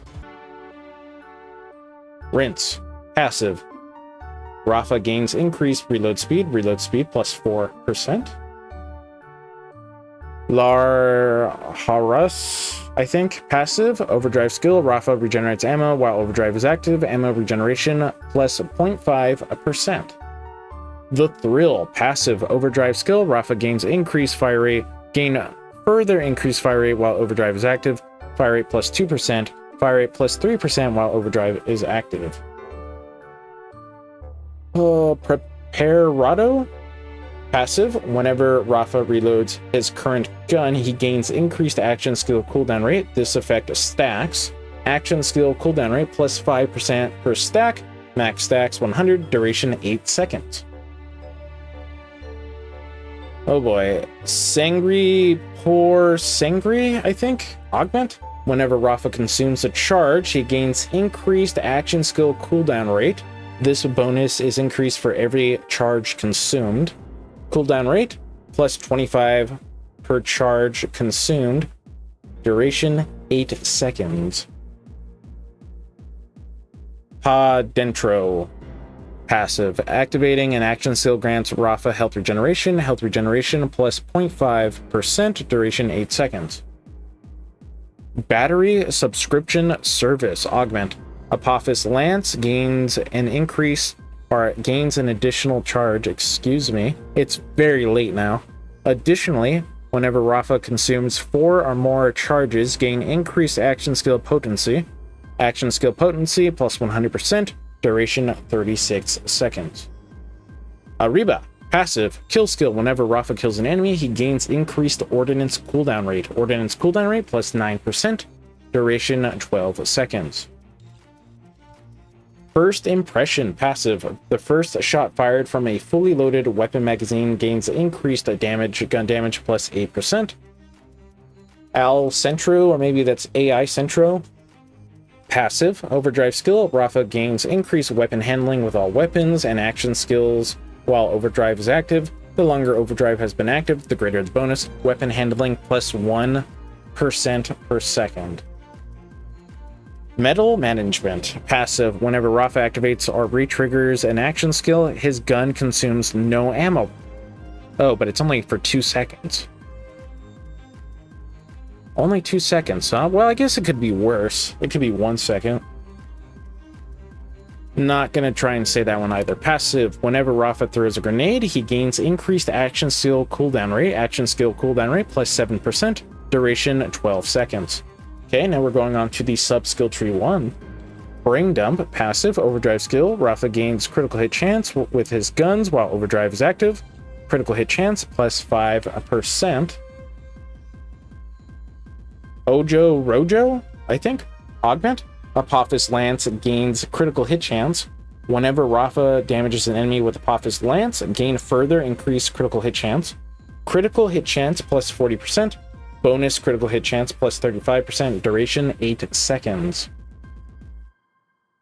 Rinse. Passive. Rafa gains increased reload speed plus 4%. Harus, I think. Passive. Overdrive skill. Rafa regenerates ammo while overdrive is active. Ammo regeneration plus 0.5%. The Thrill. Passive. Overdrive skill. Rafa gains increased fire rate. Further increased fire rate while overdrive is active. Fire rate plus 2%. Fire rate plus 3% while overdrive is active. Preparado. Passive. Whenever Rafa reloads his current gun, he gains increased action skill cooldown rate. This effect stacks. Action skill cooldown rate plus 5% per stack. Max stacks 100. Duration 8 seconds. Oh boy. Sangri Pour Sangri, I think? Augment? Whenever Rafa consumes a charge, he gains increased action skill cooldown rate. This bonus is increased for every charge consumed. Cooldown rate plus 25 per charge consumed. Duration 8 seconds. Pa Dentro. Passive. Activating an action skill grants Rafa health regeneration plus 0.5%. Duration 8 seconds. Battery Subscription Service Augment. Apous Lance gains an additional charge, It's very late now. Additionally, whenever Rafa consumes 4 or more charges, gain increased action skill potency. Action skill potency plus 100%, duration 36 seconds. Arriba. Passive. Kill skill. Whenever Rafa kills an enemy, he gains increased ordnance cooldown rate. Ordnance cooldown rate plus 9%, duration 12 seconds. First Impression passive. The first shot fired from a fully loaded weapon magazine gains increased damage, gun damage plus 8%. Al Centro, or maybe that's AI Centro. Passive. Overdrive skill. Rafa gains increased weapon handling with all weapons and action skills while overdrive is active. The longer overdrive has been active, the greater the bonus. Weapon handling plus 1% per second. Metal Management passive. Whenever Rafa activates or re-triggers an action skill, his gun consumes no ammo. Oh, but it's only for 2 seconds. Only 2 seconds, huh? Well, I guess it could be worse. It could be 1 second. Not gonna try and say that one either. Passive. Whenever Rafa throws a grenade, he gains increased action skill cooldown rate. Action skill cooldown rate plus 7%. Duration 12 seconds. Okay, now we're going on to the sub-skill tree 1. Brain Dump. Passive. Overdrive skill. Rafa gains critical hit chance with his guns while overdrive is active. Critical hit chance plus 5%. Ojo Rojo, I think? Augment. Apous Lance gains critical hit chance. Whenever Rafa damages an enemy with Apous Lance, gain further increased critical hit chance. Critical hit chance plus 40%. Bonus critical hit chance plus 35%. Duration 8 seconds.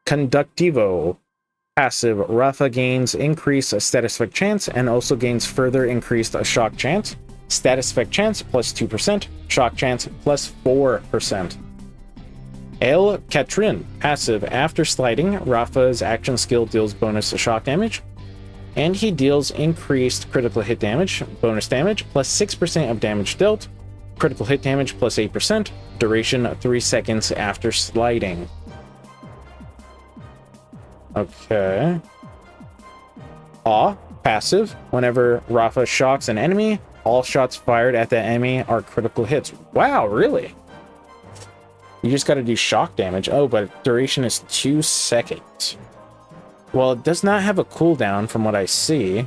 Conductivo. Passive. Rafa gains increased status effect chance and also gains further increased shock chance. Status effect chance plus 2%. Shock chance plus 4%. El Catrin. Passive. After sliding, Rafa's action skill deals bonus shock damage. And he deals increased critical hit damage, bonus damage, plus 6% of damage dealt. Critical hit damage plus 8%. Duration 3 seconds after sliding. Okay. Awe. Passive. Whenever Rafa shocks an enemy, all shots fired at the enemy are critical hits. Wow, really? You just gotta do shock damage. Oh, but duration is 2 seconds. Well, it does not have a cooldown from what I see.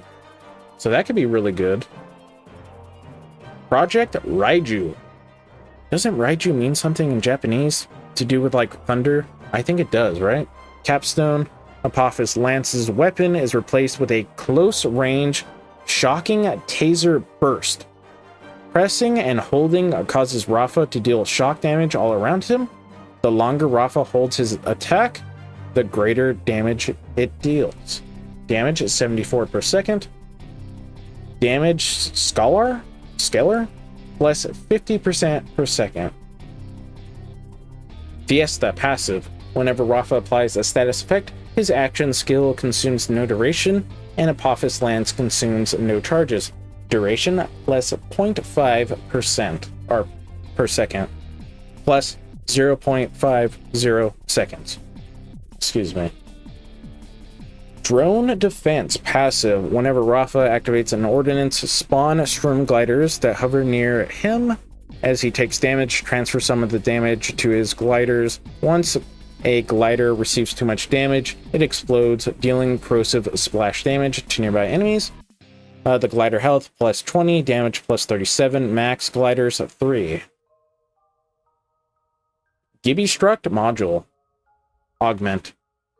So that could be really good. Project Raiju. Doesn't Raiju mean something in Japanese to do with like thunder? I think it does, right? Capstone. Apous Lance's weapon is replaced with a close range shocking taser burst. Pressing and holding causes Rafa to deal shock damage all around him. The longer Rafa holds his attack, the greater damage it deals. Damage is 74 per second. Damage scalar plus 50% per second. Fiesta passive. Whenever Rafa applies a status effect, his action skill consumes no duration, and Apous Lance consumes no charges. Duration plus 0.5% or per second, plus 0.50 seconds. Excuse me. Drone Defense passive. Whenever Rafa activates an ordnance, spawn Sturm gliders that hover near him. As he takes damage, transfer some of the damage to his gliders. Once a glider receives too much damage, it explodes, dealing corrosive splash damage to nearby enemies. The glider health plus 20, damage plus 37, max gliders 3. Gibby Struct module. Augment.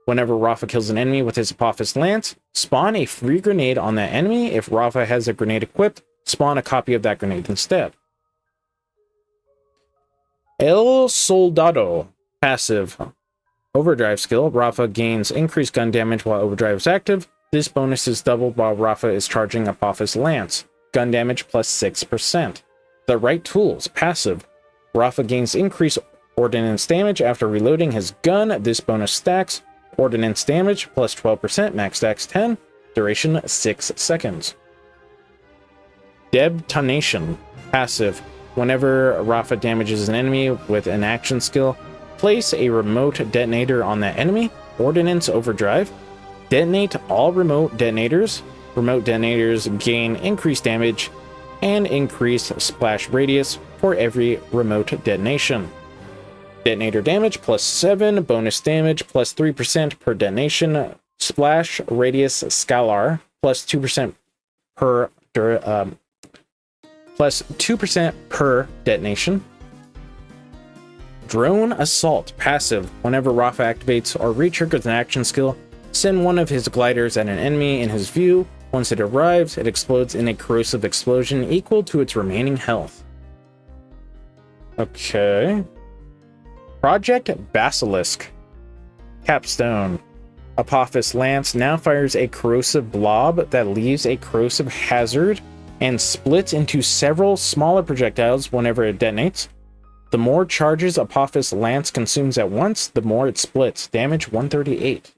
Whenever Rafa kills an enemy with his Apous Lance, spawn a free grenade on that enemy. If Rafa has a grenade equipped, spawn a copy of that grenade instead. El Soldado passive. Overdrive skill. Rafa gains increased gun damage while overdrive is active. This bonus is doubled while Rafa is charging Apous Lance. Gun damage plus 6%. The Right Tools passive. Rafa gains increased ordnance damage after reloading his gun. This bonus stacks. Ordnance damage plus 12%, max stacks 10. Duration 6 seconds. Detonation passive. Whenever Rafa damages an enemy with an action skill, place a remote detonator on that enemy. Ordnance overdrive. Detonate all remote detonators. Remote detonators gain increased damage and increased splash radius for every remote detonation. Detonator damage plus 7, bonus damage plus 3% per detonation. Splash radius scalar plus 2% plus 2% per detonation. Drone Assault, passive. Whenever Rafa activates or re-triggers an action skill, send one of his gliders at an enemy in his view. Once it arrives, it explodes in a corrosive explosion equal to its remaining health. Okay. Project Basilisk. Capstone. Apous Lance now fires a corrosive blob that leaves a corrosive hazard and splits into several smaller projectiles whenever it detonates. The more charges Apous Lance consumes at once, the more it splits. Damage 138.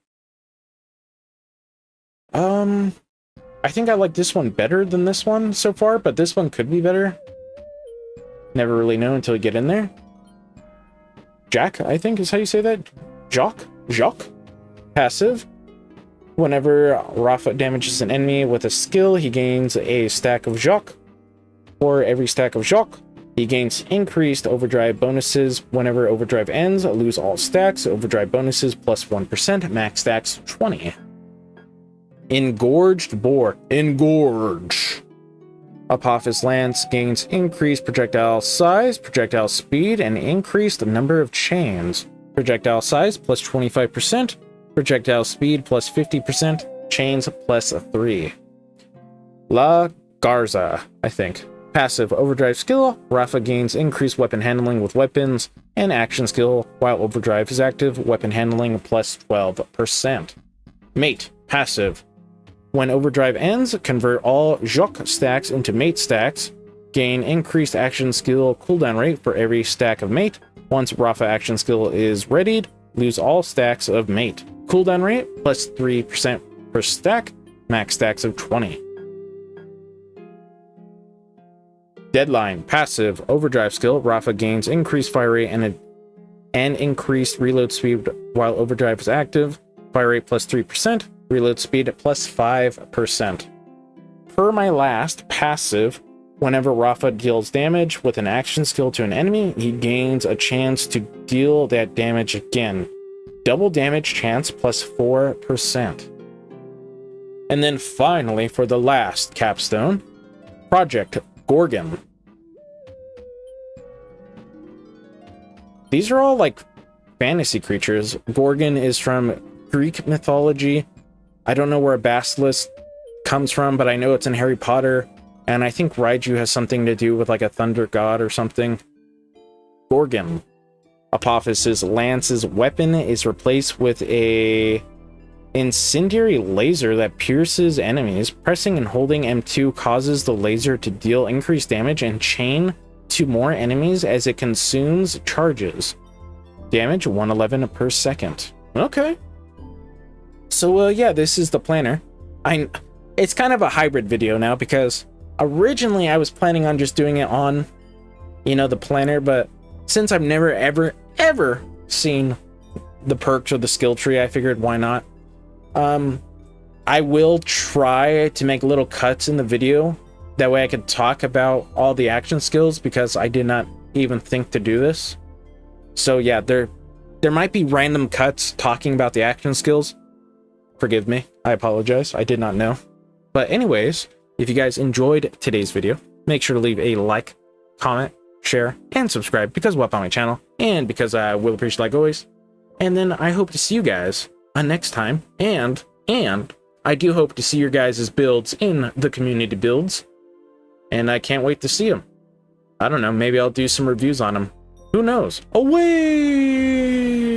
I think I like this one better than this one so far, but this one could be better. Never really know until you get in there. Jack, I think is how you say that. Jacques? Passive. Whenever Rafa damages an enemy with a skill, he gains a stack of Jacques. For every stack of Jacques, he gains increased overdrive bonuses. Whenever overdrive ends, lose all stacks. Overdrive bonuses plus 1%. Max stacks 20. Engorged Boar. Engorge. Apous Lance gains increased projectile size, projectile speed, and increased number of chains. Projectile size plus 25%. Projectile speed plus 50%. Chains plus 3. La Garza, I think. Passive overdrive skill. Rafa gains increased weapon handling with weapons. And action skill. While overdrive is active, weapon handling plus 12%. Mate. Passive. When overdrive ends, convert all Jacques stacks into mate stacks. Gain increased action skill cooldown rate for every stack of mate. Once Rafa action skill is readied, lose all stacks of mate. Cooldown rate plus 3% per stack. Max stacks of 20. Deadline. Passive. Overdrive skill. Rafa gains increased fire rate and increased reload speed while overdrive is active. Fire rate plus 3%. Reload speed plus 5%. Per my last, passive. Whenever Rafa deals damage with an action skill to an enemy, he gains a chance to deal that damage again. Double damage chance plus 4%. And then finally, for the last capstone, Project Gorgon. These are all like fantasy creatures. Gorgon is from Greek mythology. I don't know where a basilisk comes from, but I know it's in Harry Potter. And I think Raiju has something to do with like a thunder god or something. Gorgon. Apous Lance's weapon is replaced with a incendiary laser that pierces enemies. Pressing and holding M2 causes the laser to deal increased damage and chain to more enemies as it consumes charges. Damage 111 per second. Okay. So yeah, this is the planner. It's kind of a hybrid video now because originally I was planning on just doing it on, the planner, but since I've never ever seen the perks or the skill tree, I figured why not. I will try to make little cuts in the video. That way I could talk about all the action skills because I did not even think to do this. So yeah, there might be random cuts talking about the action skills. Forgive me. I apologize. I did not know. But anyways, if you guys enjoyed today's video, make sure to leave a like, comment, share, and subscribe because what on my channel and because I will appreciate like always. And then I hope to see you guys next time. And I do hope to see your guys' builds in the community builds. And I can't wait to see them. I don't know. Maybe I'll do some reviews on them. Who knows? Away!